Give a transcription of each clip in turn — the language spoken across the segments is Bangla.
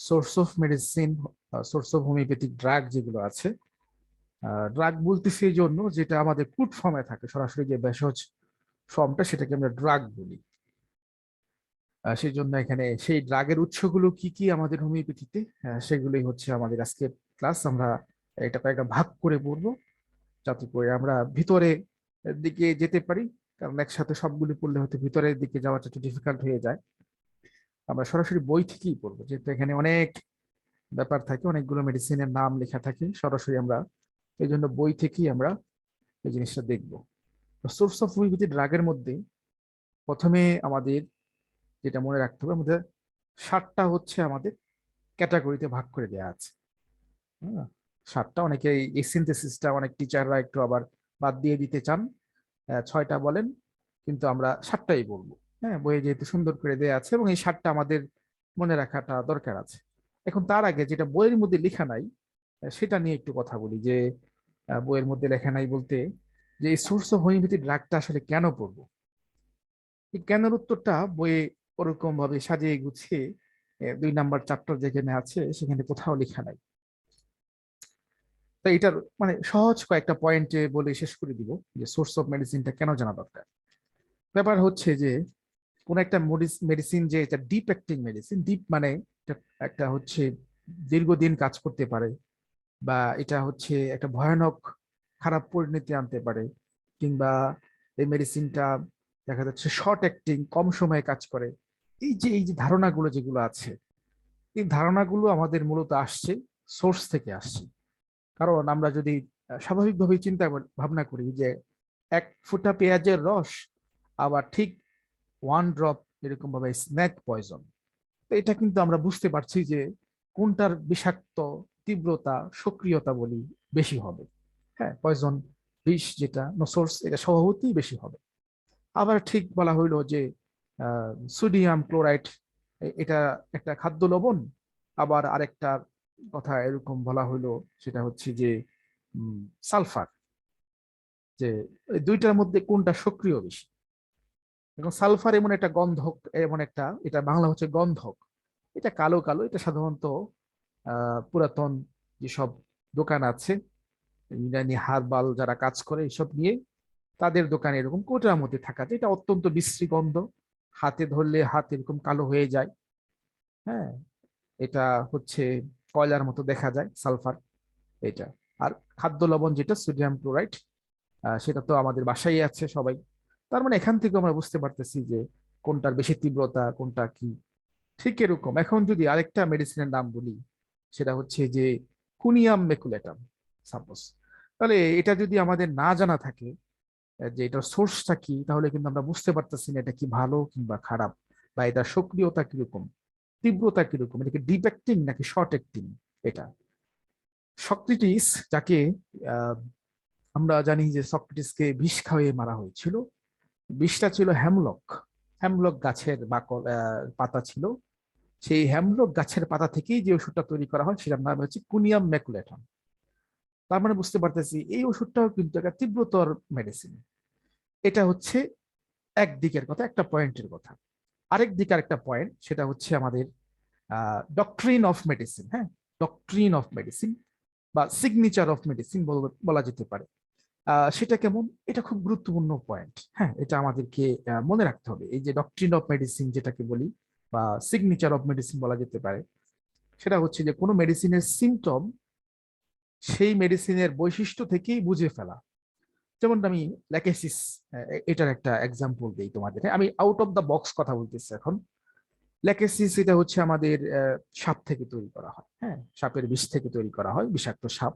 Source of medicine, source of homeopathic drug যেগুলো আছে, ড্রাগ বলতে সেই জন্য যেটা আমাদের ক্রুড ফর্মে থাকে, সরাসরি যে ভেষজ ফর্মটা সেটাকে আমরা ড্রাগ বলি। সেই জন্য এখানে সেই ড্রাগের উৎসগুলো কি কি আমাদের হোমিওপ্যাথিতে, সেগুলোই হচ্ছে আমাদের আজকের ক্লাস। আমরা এটা কয়েকটা ভাগ করে পড়বো যাতে করে আমরা ভিতরে দিকে যেতে পারি, কারণ একসাথে সবগুলি পড়লে হয়তো ভিতরের দিকে যাওয়াটা একটু ডিফিকাল্ট হয়ে যায়। আমরা সরাসরি বই থেকেই পড়বো, যেহেতু এখানে অনেক ব্যাপার থাকে, অনেকগুলো মেডিসিনের নাম লেখা থাকে, সরাসরি আমরা এই জন্য বই থেকেই আমরা এই জিনিসটা দেখবো। সোর্স অফ হোমিওপ্যাথি ড্রাগের মধ্যে প্রথমে আমাদের যেটা মনে রাখতে হবে, আমাদের 7টা হচ্ছে আমাদের ক্যাটাগরিতে ভাগ করে দেওয়া আছে। হ্যাঁ, 7টা। অনেকে এই সিনথেসিসটা অনেক টিচাররা একটু আবার বাদ দিয়ে দিতে চান, 6টা বলেন, কিন্তু আমরা 7টাই বলবো। হ্যাঁ, বইয়ে যেহেতু সুন্দর করে দেওয়া আছে এবং এই 7টা আমাদের মনে রাখাটা দরকার আছে। এখন তার আগে যেটা বইয়ের মধ্যে লেখা নাই, সেটা নিয়ে একটু কথা বলি। যে বইয়ের মধ্যে লেখা নাই বলতে, যে এই সোর্স অফ হোমিওপ্যাথি ড্রাগটা আসলে কেন পড়বো, এই কেনর উত্তরটা বইয়ে ওরকম ভাবে সাজিয়ে গুছিয়ে 2 নাম্বার চ্যাপ্টার যেখানে আছে সেখানে কোথাও লেখা নাই। তো এটার মানে সহজ কয়েকটা পয়েন্টে বলে শেষ করে দিব যে সোর্স অফ মেডিসিনটা কেন জানা দরকার। ব্যাপার হচ্ছে যে কোন একটা মেডিসিন যে এটা ডিপ অ্যাক্টিং মেডিসিন, ডিপ মানে একটা হচ্ছে দীর্ঘদিন কাজ করতে পারে, বা এটা হচ্ছে একটা ভয়ানক খারাপ পরিণতি আনতে পারে, কিংবা এই মেডিসিনটা দেখা যাচ্ছে শর্ট অ্যাক্টিং, কম সময়ে কাজ করে। এই যে ধারণাগুলো যেগুলো আছে, এই ধারণাগুলো আমাদের মূলত আসছে সোর্স থেকে আসছে। কারণ আমরা যদি স্বাভাবিকভাবে চিন্তা ভাবনা করি যে 1 ফোঁটা পেঁয়াজের রস আবার ঠিক 1 ড্রপ এরকম ভাবে স্ন্যাক পয়জন, তো এটা কিন্তু আমরা বুঝতে পারছি যে কোনটার বিষাক্ত তীব্রতা, সক্রিয়তা বলি বেশি হবে। হ্যাঁ, পয়জন, বিষ যেটা সোর্স, এটা স্বভাবতই বেশি হবে। আবার ঠিক বলা হইলো যে সোডিয়াম ক্লোরাইড এটা একটা খাদ্য লবণ, আবার আরেকটা কথা এরকম বলা হইলো, সেটা হচ্ছে যে সালফার, যে এই দুইটার মধ্যে কোনটা সক্রিয় বেশি। এবং সালফার এমন একটা গন্ধক, এমন একটা, এটা বাংলা হচ্ছে গন্ধক, এটা কালো কালো, এটা সাধারণত পুরাতন যেসব দোকান আছে, ইরানি হার্বাল যারা কাজ করে এসব নিয়ে, তাদের দোকানে এরকম কোটার মধ্যে থাকা যায়। এটা অত্যন্ত বিশ্রী গন্ধ, হাতে ধরলে হাত এরকম কালো হয়ে যায়। হ্যাঁ, এটা হচ্ছে কয়লার মতো দেখা যায় সালফার এটা। আর খাদ্য লবণ যেটা সোডিয়াম ক্লোরাইড, সেটা তো আমাদের বাসায় আছে সবাই। তার মানে এখান থেকে আমরা বুঝতে পারতেছি যে কোনটার বেশি তীব্রতা, কোনটা কি। ঠিক এরকম এখন যদি আরেকটা মেডিসিনের নাম বলি, সেটা হচ্ছে যে কুনিয়াম মেকুলেটাম সাপোজ, তাহলে এটা যদি আমাদের না জানা থাকে যে এটার সোর্সটা কি, তাহলে কিন্তু আমরা বুঝতে পারতেছি না এটা কি ভালো কিংবা খারাপ, বা এটার সক্রিয়তা কিরকম, তীব্রতা কিরকম, এটা কি ডিপ অ্যাক্টিং নাকি শর্ট অ্যাক্টিং। এটা সক্রেটিস, যাকে আহ, আমরা জানি যে সক্রেটিসকে বিষ খাওয়িয়ে মারা হয়েছিল, বিষটা ছিল হ্যামলক, হ্যামলক গাছের বাকল পাতা ছিল। সেই হ্যামলক গাছের পাতা থেকেই যে ওষুধটা তৈরি করা হয় সেটার নাম হচ্ছে কুনিয়াম ম্যাকুলেটম। তার মানে বুঝতে পারতেছি এই ওষুধটাও কিন্তু একটা তীব্রতর মেডিসিন। এটা হচ্ছে একদিকের কথা, একটা পয়েন্টের কথা। আরেক দিকে আরেকটা পয়েন্ট, সেটা হচ্ছে আমাদের ডক্ট্রিন অফ মেডিসিন। হ্যাঁ, ডক্ট্রিন অফ মেডিসিন বা সিগনেচার অফ মেডিসিন বলা যেতে পারে। সেটা কেমন, এটা খুব গুরুত্বপূর্ণ পয়েন্ট। হ্যাঁ, এটা আমাদেরকে মনে রাখতে হবে। এই যে ডক্ট্রিন অফ মেডিসিন যেটাকে বলি, বা সিগনেচার অফ মেডিসিন বলা যেতে পারে, সেটা হচ্ছে যে কোনো মেডিসিনের সিমটম সেই মেডিসিনের বৈশিষ্ট্য থেকেই বুঝে ফেলা। যেমন আমি ল্যাকেসিস, এটার একটা এক্সাম্পল দিই তোমাদের। হ্যাঁ, আমি আউট অফ দ্য বক্স কথা বলতেছি এখন। ল্যাকেসিস এটা হচ্ছে আমাদের সাপ থেকে তৈরি করা হয়। হ্যাঁ, সাপের বিষ থেকে তৈরি করা হয়, বিষাক্ত সাপ।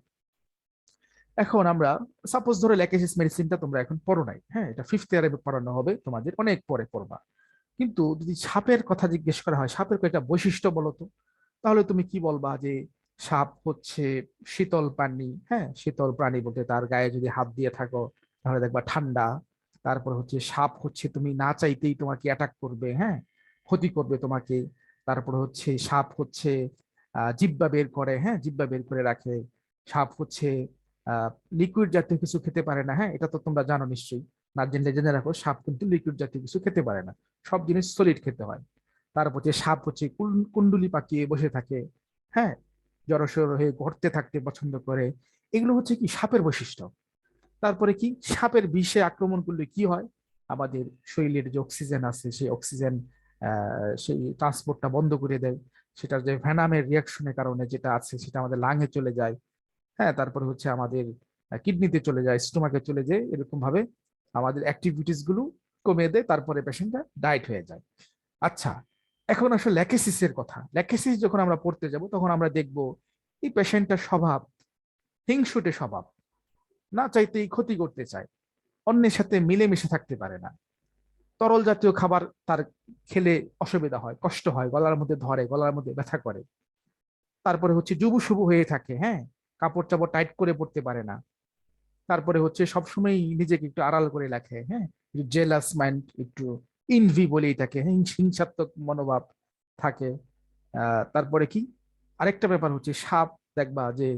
এখন আমরা সাপোজ ধরো ল্যাকেসিস মেডিসিনটা তোমরা এখন পড়ো নাই, হ্যাঁ, এটা 5th ইয়ারে পড়ানো হবে তোমাদের, অনেক পরে পড়বা। কিন্তু যদি সাপের কথা জিজ্ঞেস করা হয়, সাপের কয়েকটা বৈশিষ্ট্য বলো তো, তাহলে তুমি কি বলবা? যে সাপ হচ্ছে শীতল প্রাণী। হ্যাঁ, শীতল প্রাণী বলতে তার গায়ে যদি হাত দিয়ে থাকো তাহলে দেখবা ঠান্ডা। তারপর হচ্ছে সাপ হচ্ছে তুমি না চাইতেই তোমাকে অ্যাটাক করবে, হ্যাঁ, ক্ষতি করবে তোমাকে। তারপর হচ্ছে সাপ হচ্ছে জিহ্বা বের করে, হ্যাঁ, জিহ্বা বের করে রাখে। সাপ হচ্ছে লিকুইড জাতীয় কিছু খেতে পারে না। হ্যাঁ, এটা তো তোমরা জানো নিশ্চয়ই, না জেনে জেনে রাখো, সাপ কিন্তু লিকুইড জাতীয় কিছু খেতে পারে না, সব জিনিস সলিড খেতে হয়। তারপর হচ্ছে সাপ হচ্ছে কুণ্ডুলি পাকিয়ে বসে থাকে, হ্যাঁ, জড়সড় হয়ে ঘুরতে থাকতে পছন্দ করে। এগুলো হচ্ছে কি সাপের বৈশিষ্ট্য। তারপরে কি, সাপের বিষে আক্রমণ করলে কি হয়, আমাদের শরীরের যে অক্সিজেন আছে সেই অক্সিজেন সেই ট্রান্সপোর্টটা বন্ধ করে দেয়। সেটার যে ভ্যানামের রিয়াকশনের কারণে যেটা আছে সেটা আমাদের লাঙে চলে যায়, হ্যাঁ, তারপরে হচ্ছে আমাদের কিডনিতে চলে যায়, স্টোমাকে চলে যায়, এরকম ভাবে আমাদের অ্যাক্টিভিটিস গুলো কমিয়ে দেয়, তারপরে পেশেন্টটা ডায়েট হয়ে যায়। আচ্ছা, এখন আসলে ল্যাকেসিসের কথা। ল্যাকেসিস যখন আমরা পড়তে যাব তখন আমরা দেখব এই পেশেন্টটার স্বভাব হিংসুটে স্বভাব, না চাইতেই ক্ষতি করতে চায়, অন্যের সাথে মিলেমিশে থাকতে পারে না, তরল জাতীয় খাবার তার খেলে অসুবিধা হয়, কষ্ট হয়, গলার মধ্যে ধরে, গলার মধ্যে ব্যথা করে। তারপরে হচ্ছে জুবু শুবু হয়ে থাকে, হ্যাঁ, কাপড় চাপড় টাইট করে পড়তে পারে না। তারপরে হচ্ছে সবসময় নিজেকে একটু আড়াল করে রাখে, হ্যাঁ, জেলাস মাইন্ড, একটু ইনভি বলে এটাকে, হ্যাঁ, হিংসাত্মক মনোভাব থাকে। তারপরে কি, আরেকটা ব্যাপার হচ্ছে সাপ, দেখবা যে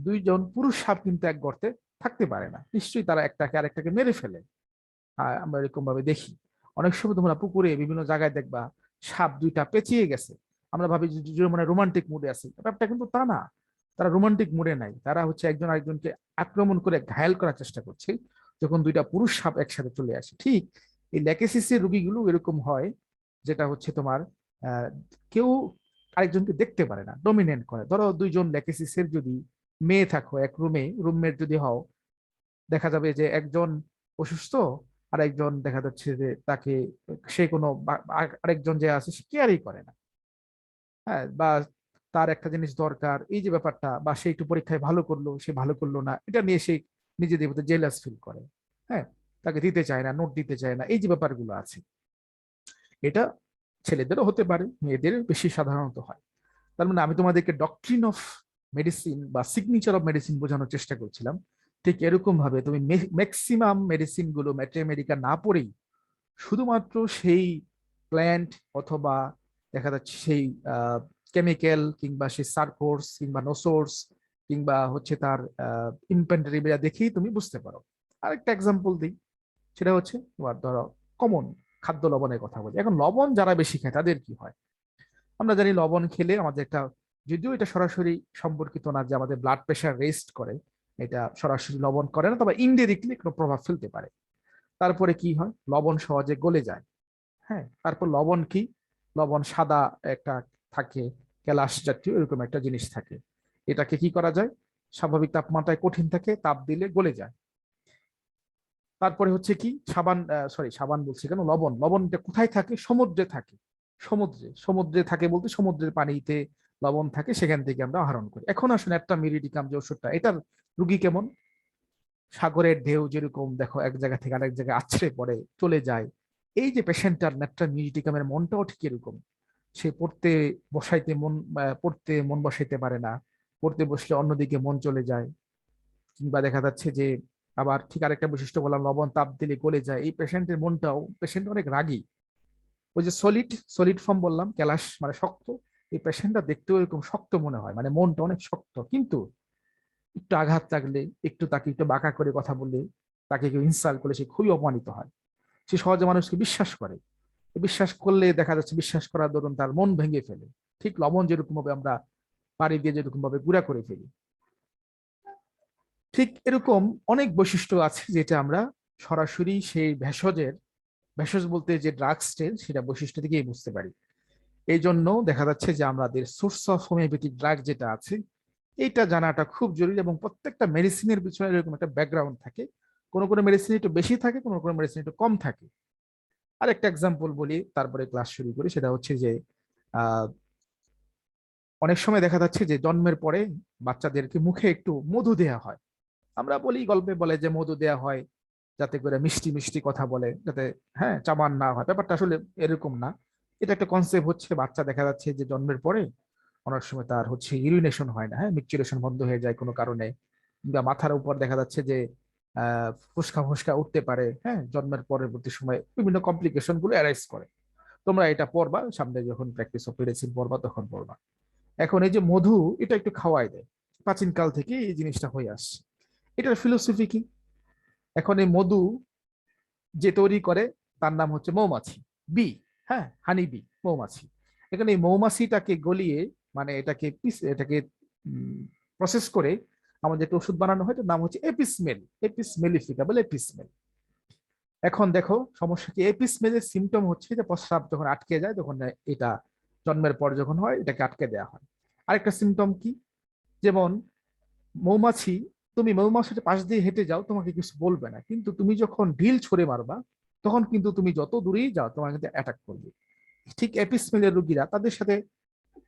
দুইজন পুরুষ সাপ কিন্তু এক গর্তে থাকতে পারে না, নিশ্চয়ই তারা একটাকে আরেকটাকে মেরে ফেলে। আমরা এরকম ভাবে দেখি। অনেক সময় তোমরা পুকুরে বিভিন্ন জায়গায় দেখবা সাপ দুইটা পেঁচিয়ে গেছে, আমরা ভাবি যে দুজন মানে রোমান্টিক মুডে আছে, ব্যাপারটা কিন্তু তা না। তারা রোমান্টিক মুডে নাই, তারা হচ্ছে একজন আরেকজনকে আক্রমণ করে ঘায়েল করার চেষ্টা করছে, যখন দুইটা পুরুষ সাপ একসাথে চলে আসে। ঠিক এই ল্যাকেসিসের রোগীগুলো এরকম হয়, যেটা হচ্ছে তোমার আহ কেউ আরেকজনকে দেখতে পারে না, ডমিনেন্ট করে। ধরো দুইজন ল্যাকেসিসের যদি মেয়ে থাকো এক রুমে, রুমমেট যদি হও, দেখা যাবে যে একজন অসুস্থ, আর একজন দেখা যাচ্ছে যে তাকে সে কোনো আরেকজন যে আছে সে কেয়ারই করে না, হ্যাঁ, বা তার একটা জিনিস দরকার, এই যে ব্যাপারটা, বা সে একটু পরীক্ষায় ভালো করলো, সে ভালো করলো না, এটা নিয়ে সে নিজেদের মধ্যে জেলাস ফিল করে, হ্যাঁ, তাকে দিতে চায় না, নোট দিতে চায় না, এই যে ব্যাপারগুলো আছে, এটা ছেলেদেরও হতে পারে, মেয়েদের বেশি সাধারণত হয়। তার মানে আমি তোমাদেরকে ডক্ট্রিন অফ মেডিসিন বা সিগনেচার অফ মেডিসিন বোঝানোর চেষ্টা করছিলাম। ঠিক এরকম ভাবে তুমি ম্যাক্সিমাম মেডিসিন গুলো ম্যাথমেটিকা না পড়েই শুধুমাত্র সেই প্ল্যান্ট অথবা দেখা যাচ্ছে সেই কেমিক্যাল কিংবা সেই সারকোর্স কিংবা নোসোর্স কিংবা হচ্ছে তার ইনভেন্টরি দেখেই তুমি বুঝতে পারো। আরেকটা এক্সাম্পল দিই, সেটা হচ্ছে তোমার ধরো কমন খাদ্য লবণের কথা বলি। এখন লবণ যারা বেশি খায় তাদের কি হয়, আমরা জানি লবণ খেলে আমাদের একটা, যদিও এটা সরাসরি সম্পর্কিত না যে আমাদের ব্লাড প্রেশার রেস্ট করে, এটা সরাসরি লবণ করে না, তবে ইনডিরেক্টলি কোনো প্রভাব ফেলতে পারে। তারপরে কি হয়, লবণ সহজে গলে যায়, হ্যাঁ, তারপর লবণ কি, লবণ সাদা একটা থাকে, কেলাস জাতীয় এরকম একটা জিনিস থাকে, এটাকে কি করা যায়, স্বাভাবিক তাপমাত্রায় কঠিন থাকে, তাপ দিলে গলে যায়। তারপরে হচ্ছে কি, সাবান, সরি সাবান বলছি কেন, লবণ, লবণটা কোথায় থাকে, সমুদ্রে থাকে। সমুদ্রে, সমুদ্রে থাকে বলতে সমুদ্রের পানিতে লবণ থাকে, সেখান থেকে আমরা আহরণ করি। এখন আসলে একটা মিরিডিকাম যে ওষুধটা, এটার রুগী কেমন, সাগরের ঢেউ যেরকম দেখো এক জায়গা থেকে আরেক জায়গায় আছড়ে পড়ে চলে যায়, এই যে পেশেন্টটার ন্যাট্রা মিউজিটিকামের মনটাও ঠিক এরকম। সে পড়তে বসাইতে মন, পড়তে মন বসাইতে পারে না, পড়তে বসলে অন্যদিকে মন চলে যায়। কিংবা দেখা যাচ্ছে যে আবার ঠিক আরেকটা বৈশিষ্ট্য বললাম, লবণ তাপ দিলে গলে যায়, এই পেশেন্টের মনটাও, পেশেন্ট অনেক রাগী। ওই যে সলিড, সলিড ফর্ম বললাম, ক্যালাস মানে শক্ত, এই পেশেন্টটা দেখতেও এরকম শক্ত মনে হয়, মানে মনটা অনেক শক্ত, কিন্তু একটু আঘাত লাগলে, একটু তাকে একটু বাঁকা করে কথা বললে, তাকে কেউ ইনসাল্ট করলে সে খুবই অপমানিত হয়। সে সহজে মানুষকে বিশ্বাস করে, বিশ্বাস করলে দেখা যাচ্ছে বিশ্বাস করার দরুন তার মন ভেঙে ফেলে। ঠিক লবণ যেরকম ভাবে আমরা পানি দিয়ে যেরকম ভাবে গুঁড়া করে ফেলি, ঠিক এরকম অনেক বৈশিষ্ট্য আছে যেটা আমরা সরাসরি সেই ভেষজের, ভেষজ বলতে যে ড্রাগসটের সেটা বৈশিষ্ট্য থেকেই বুঝতে পারি। এই জন্য দেখা যাচ্ছে যে আমাদের সোর্স অফ হোমিওপ্যাথিক ড্রাগ যেটা আছে, এইটা জানাটা খুব জরুরি, এবং প্রত্যেকটা মেডিসিনের পিছনে এরকম একটা ব্যাকগ্রাউন্ড থাকে। কোনো কোনো মেডিসিন একটু বেশি থাকে, কোনো কোনো মেডিসিন একটু কম থাকে। আর একটা এক্সাম্পল বলি, তারপরে ক্লাস শুরু করি, সেটা হচ্ছে যে আহ অনেক সময় দেখা যাচ্ছে যে জন্মের পরে বাচ্চাদেরকে মুখে একটু মধু দেয়া হয়। আমরা বলি, গল্পে বলে যে মধু দেয়া হয় যাতে করে মিষ্টি মিষ্টি কথা বলে, যাতে হ্যাঁ চাবান না হয়, ব্যাপারটা আসলে এরকম না। এটা একটা কনসেপ্ট হচ্ছে, বাচ্চা দেখা যাচ্ছে যে জন্মের পরে অনেক সময় তার হচ্ছে ইউরিনেশন হয় না, হ্যাঁ, মিকচুরেশন বন্ধ হয়ে যায় কোনো কারণে, বা মাথার উপর দেখা যাচ্ছে যে ফুসকা ফুসকা উঠতে পারে, হ্যাঁ, জন্মের পরবর্তী সময় বিভিন্ন কমপ্লিকেশন গুলো অ্যারাইজ করে। তোমরা এটা পড়বা সামনে, যখন প্র্যাকটিস অফ মেডিসিন পড়বা তখন পড়বা। এখন এই যে মধু, এটা একটু খাওয়াই দেয়, প্রাচীনকাল থেকে এই জিনিসটা হয়ে আসছে। এটার ফিলোসফি কি, এখন এই মধু যে তৈরি করে তার নাম হচ্ছে মৌমাছি, বি, হ্যাঁ, হানি বি, মৌমাছি। এখানে এই মৌমাছিটাকে গলিয়ে মানে এটাকে প্রসেস করে আমাদের একটা ওষুধ বানানো হয়, এটার নাম হচ্ছে এপিসমেল, এপিসমেলিফিকা বলে এপিসমেল। এখন দেখো সমস্যা কি, এপিসমেলের সিমটম হচ্ছে যে প্রস্রাব যখন আটকে যায় তখন এটা জন্মের পর যখন হয় এটাকে আটকে দেওয়া হয়। আরেকটা সিমটম কি, যেমন মৌমাছি, তুমি মৌমাছির পাশ দিয়ে হেঁটে যাও তোমাকে কিছু বলবে না, কিন্তু তুমি যখন ঢিল ছুঁড়ে মারবা তখন কিন্তু তুমি যত দূরেই যাও তোমাকে কিন্তু অ্যাটাক করবে। ঠিক এপিসমেলের রোগীরা তাদের সাথে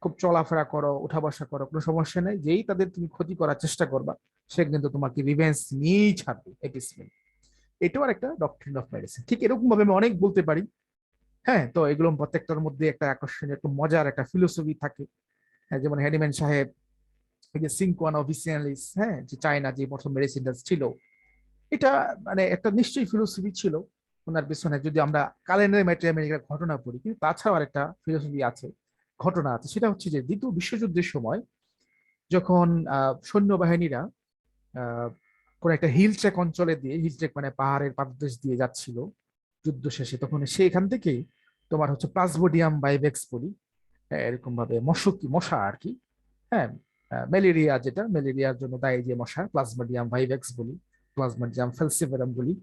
খুব চলাফেরা করো, উঠা বসা করো, কোনো সমস্যা নেই, যেই তাদের তুমি ক্ষতি করার চেষ্টা করবা সে কিন্তু তোমাকে রিভেঞ্জ নিয়েই ছাড়বে এপিসমেল। এটাও একটা ডক্ট্রিন অফ মেডিসিন। ঠিক এরকম ভাবে আমি অনেক বলতে পারি। হ্যাঁ, তো এগুলো প্রত্যেকটার মধ্যে একটা আকর্ষণীয় একটা মজার একটা ফিলোসফি থাকে। হ্যাঁ, যেমন হ্যানিম্যান সাহেব এই যে সিনকোয়ানা অফিসিয়ালিস, হ্যাঁ, যে চায়না যে প্রথম মেডিসিনটা ছিল, এটা মানে একটা নিশ্চয়ই ফিলোসফি ছিল ওনার পিছনে। যদি আমরা কালেন্ডার ম্যাট্রি আমেরিকার ঘটনা পড়ি, কিন্তু তাছাড়াও আরেকটা ফিলোসফি আছে, ঘটনা আছে, সেটা হচ্ছে যে দ্বিতীয় বিশ্বযুদ্ধের সময় যখন সৈন্যবাহিনীরা কোন একটা হিল ট্রেক অঞ্চলে দিয়ে, হিল ট্রেক মানে পাহাড়ের পাদদেশ দিয়ে যাচ্ছিল যুদ্ধ শেষে, তখন সেখান থেকেই তোমার হচ্ছে প্লাজমোডিয়াম ভাইভেক্স বলি, এরকম ভাবে মশা আর কি, হ্যাঁ, ম্যালেরিয়া, যেটা ম্যালেরিয়ার জন্য দায়ী যে মশা, প্লাজমোডিয়াম ভাইভেক্স বলি, প্লাজমোডিয়াম ফেলসিফেরাম বলি,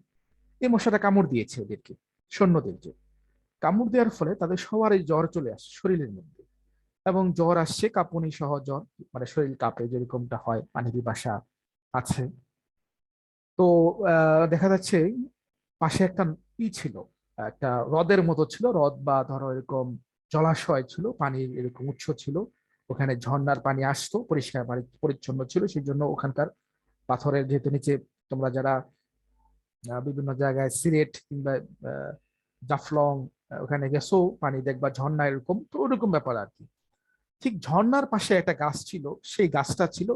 এই মশাটা কামড় দিয়েছে ওদেরকে, সৈন্যদেরকে। কামড় দেওয়ার ফলে তাদের সবারই জ্বর চলে আসছে শরীরের মধ্যে, এবং জ্বর আসছে কাঁপুনি সহ জ্বর, মানে শরীর কাঁপে যেরকমটা হয়, পানি পিপাসা আছে। তো দেখা যাচ্ছে পাশে একটা ছিল, একটা হ্রদের মতো ছিল, হ্রদ বা ধরো এরকম জলাশয় ছিল, পানির এরকম উৎস ছিল, ওখানে ঝর্ণার পানি আসতো, পরিষ্কার পানি পরিচ্ছন্ন ছিল, সেই জন্য ওখানকার পাথরের যেহেতু নিচে, তোমরা যারা বিভিন্ন জায়গায় সিলেট কিংবা জাফলং ওখানে গেছো পানি দেখবা ঝর্ণা এরকম, তো ওরকম ব্যাপার আর কি। ঠিক ঝর্ণার পাশে একটা গাছ ছিল, সেই গাছটা ছিল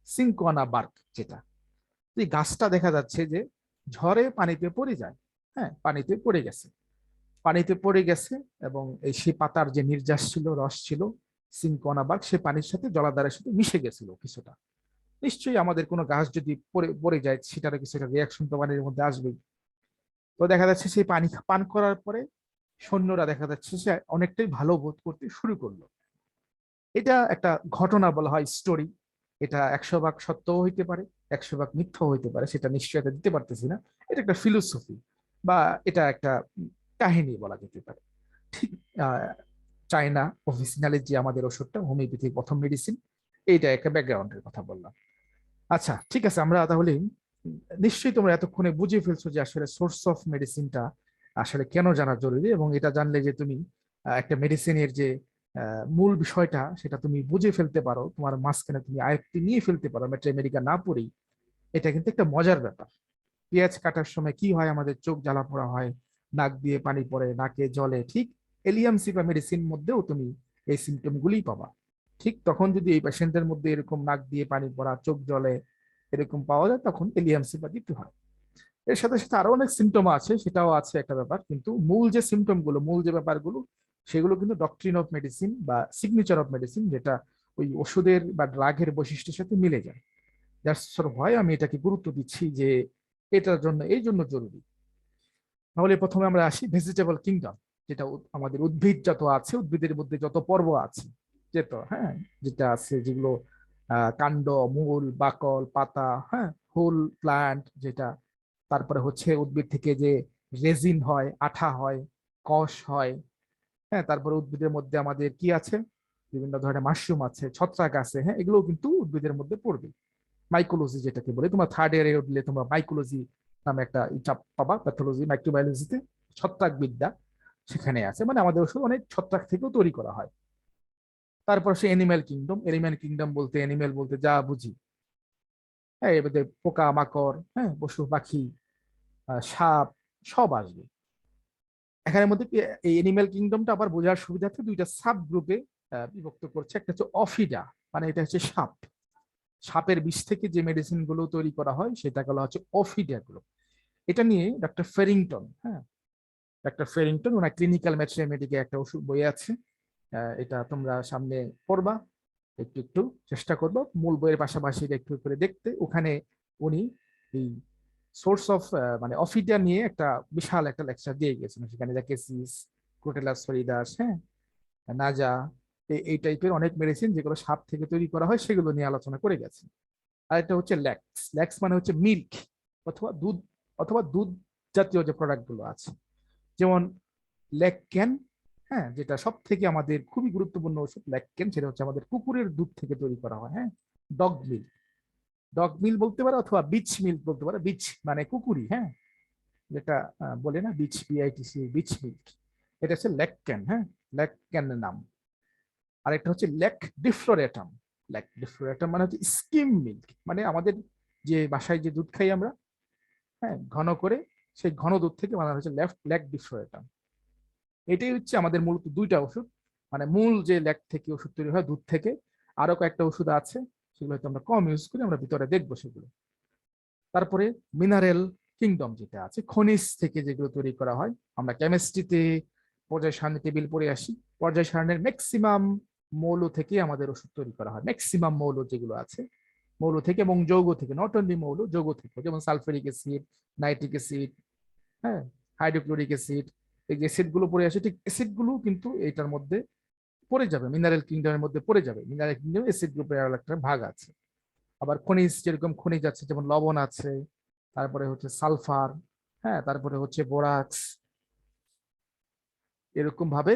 সিনকোয়ানা বার্ক, যেটা এই গাছটা দেখা যাচ্ছে যে ঝড়ে পানিতে পড়ে যায়। হ্যাঁ, পানিতে পড়ে গেছে, পানিতে পড়ে গেছে, এবং এই সেই পাতার যে নির্যাস ছিল, রস ছিল, সিনকোয়ানা বার্ক সে পানির সাথে জলাধারের সাথে মিশে গেছিল কিছুটা। নিশ্চয়ই আমাদের কোনো গাছ যদি পড়ে পড়ে যায় সেটার কিছু একটা রিয়াকশন তো পানির মধ্যে আসবেই। তো দেখা যাচ্ছে সেই পানি পান করার পরে সৈন্যরা দেখা যাচ্ছে সে অনেকটাই ভালো বোধ করতে শুরু করলো। এটা একটা ঘটনা বলা হয়, স্টোরি। এটা 100 ভাগ সত্যও হইতে পারে, 100 ভাগ মিথ্যাও হইতে পারে, সেটা নিশ্চয়তা দিতে পারতেছি না। এটা একটা ফিলোসফি বা এটা একটা কাহিনী বলা যেতে পারে। ঠিক চায়না অফিসিনালি যে আমাদের ওষুধটা হোমিওপ্যাথিক প্রথম মেডিসিন, এইটা একটা ব্যাকগ্রাউন্ডের কথা বললাম। আচ্ছা ঠিক আছে, আমরা তাহলে নিশ্চয়ই তোমরা এতক্ষণে বুঝে ফেলছো যে আসলে সোর্স অফ মেডিসিনটা আসলে কেন জানা জরুরি, এবং এটা জানলে যে তুমি একটা মেডিসিনের যে মূল বিষয়টা সেটা তুমি বুঝে ফেলতে পারো, তোমার মাঝখানে তুমি আয়ত্তে নিয়ে ফেলতে পারো ম্যাট্রি আমেরিকা না পড়েই। এটা কিন্তু একটা মজার ব্যাপার। পেঁয়াজ কাটার সময় কি হয়, আমাদের চোখ জ্বালা পোড়া হয়, নাক দিয়ে পানি পড়ে, নাকে জলে, ঠিক এলিয়ামসি বা মেডিসিন মধ্যেও তুমি এই সিমটম গুলিই পাবা। ঠিক তখন যদি এই পেশেন্টের মধ্যে এরকম নাক দিয়ে পানি পড়া, চোখ জলে এরকম পাওয়া যায়, তখন এলিয়ামসি বা দিতে হয়। এর সাথে সাথে আরো অনেক সিমটম আছে, সেটাও আছে একটা ব্যাপার, কিন্তু মূল যে সিমটম গুলো, মূল যে ব্যাপারগুলো, সেগুলো কিন্তু ডক্ট্রিন অফ মেডিসিন বা সিগনেচার অফ মেডিসিন, যেটা ওই ওষুধের বা ড্রাগের বৈশিষ্ট্যের সাথে মিলে যায়। দ্যাটস ভয় আমি এটাকে গুরুত্ব দিচ্ছি যে এটার জন্য, এই জন্য জরুরি। তাহলে প্রথমে আমরা আসি ভেজিটেবল কিংডম, যেটা আমাদের উদ্ভিদ যত আছে, উদ্ভিদের মধ্যে যত পর্ব আছে, যেটা হ্যাঁ, যেটা আছে যেগুলো কাণ্ড, মূল, বাকল, পাতা, হ্যাঁ, ফুল প্লান্ট যেটা, তারপরে হচ্ছে উদ্ভিদ থেকে যে রেজিন হয়, আঠা হয়, কষ হয়, হ্যাঁ, তারপরে উদ্ভিদের মধ্যে আমাদের কি আছে, বিভিন্ন ধরনের মাশরুম আছে, ছত্রাক আছে, হ্যাঁ, এগুলো কিন্তু উদ্ভিদের মধ্যে পড়বে। মাইকোলজি যেটাকে বলে, তোমার থার্ড ইয়ারে উঠলে তোমরা মাইকোলজি নামে একটা চাপ পাবা, প্যাথোলজি মাইক্রোবায়োলজিতে, ছত্রাক বিদ্যা সেখানে আছে, মানে আমাদের ওষুধ অনেক ছত্রাক থেকেও তৈরি করা হয়। তারপর সে এনিম্যাল কিংডম, এনিম্যাল কিংডম বলতে এনিম্যাল বলতে যা বুঝি, হ্যাঁ, এবারে পোকা মাকড়, হ্যাঁ, পশু পাখি, সাপ, সব আসবে এখানের মধ্যে। এই এনিম্যাল কিংডমটা আবার বোঝার সুবিধার্থে দুইটা সাব গ্রুপে বিভক্ত করছে। একটা হচ্ছে অফিডা, মানে এটা হচ্ছে সাপ, সাপের বিষ থেকে যে মেডিসিন গুলো তৈরি করা হয় সেটা গুলো হচ্ছে অফিডা গুলো। এটা নিয়ে ডক্টর ফেরিংটন, হ্যাঁ, ডক্টর ফেরিংটন ওনার ক্লিনিক্যাল ম্যাথমেটিকে একটা ওষুধ বই আছে, এটা তোমরা সামনে পড়বা, একটু একটু চেষ্টা করবো মূল বইয়ের পাশাপাশি এটা একটু করে দেখতে। ওখানে উনি এই সোর্স অফ মানে অফিডা নিয়ে একটা বিশাল একটা লেকচার দিয়ে গেছেন, সেখানে যা কেসিস, ক্রোটেলাস ফেরিদাস, হ্যাঁ, নাজা, এই টাইপের অনেক মেডিসিন যেগুলো সাপ থেকে তৈরি করা হয় সেগুলো নিয়ে আলোচনা করে গেছে। আর এটা হচ্ছে ল্যাক্স। ল্যাক্স মানে হচ্ছে মিল্ক অথবা দুধ, অথবা দুধ জাতীয় যে প্রোডাক্ট গুলো আছে, যেমন ল্যাকক্যান, হ্যাঁ, যেটা সব থেকে আমাদের খুবই গুরুত্বপূর্ণ ওষুধ ল্যাকক্যান, সেটা হচ্ছে আমাদের কুকুরের দুধ থেকে তৈরি করা হয়। হ্যাঁ, ডগ মিল্ক, ডগ মিল্ক বলতে পারে, অথবা বিচ মিল্ক বলতে পারে। বিচ মানে কুকুরি, হ্যাঁ, যেটা বলে না বিচ, বিআইটিসি, বিচ মিল্ক, এটা হচ্ছে ল্যাকক্যান। হ্যাঁ, ল্যাকক্যানের নাম। আর একটা হচ্ছে ল্যাক ডিফ্লোরেটাম। ল্যাক ডিফ্লোরেটাম মানে হচ্ছে স্কিম মিল্ক, মানে আমাদের যে বাসায় যে দুধ খাই আমরা, হ্যাঁ, ঘন করে, সেই ঘন দুধ থেকে বানানো হচ্ছে ল্যাক ডিফ্লোরেটাম। এটাই হচ্ছে আমাদের মূলত দুইটা ওষুধ, মানে মূল যে ল্যাক থেকে ওষুধ তৈরি হয় দুধ থেকে। আরো কয়েকটা ওষুধ আছে, সেগুলো হয়তো আমরা কম ইউজ করি, আমরা ভিতরে দেখবো সেগুলো। তারপরে মিনারেল কিংডম যেটা আছে, খনিজ থেকে যেগুলো তৈরি করা হয়। আমরা কেমিস্ট্রিতে পর্যায় সারণী টেবিল পড়ে আসি, পর্যায় সারণীর ম্যাক্সিমাম মৌল থেকে আমাদের ওষুধ তৈরি করা হয়। ম্যাক্সিমাম মৌল যেগুলো আছে, মৌল থেকে এবং যৌগ থেকে, নট অনলি মৌল, যৌগ থেকে, যেমন সালফারিক অ্যাসিড, নাইট্রিক অ্যাসিড, হ্যাঁ, হাইড্রোক্লোরিক অ্যাসিড। এই যে অ্যাসিড গুলো পড়ে আসে, ঠিক অ্যাসিড গুলো কিন্তু এটার মধ্যে পড়ে যাবে, মিনারেল কিংডমের মধ্যে পড়ে যাবে। মিনারেল কিংডম অ্যাসিড গ্রুপের একটা ভাগ আছে। আবার খনিজ, যেরকম খনিজ আছে, যেমন লবণ আছে, তারপরে হচ্ছে সালফার, হ্যাঁ, তারপরে হচ্ছে বোরাক্স, এরকম ভাবে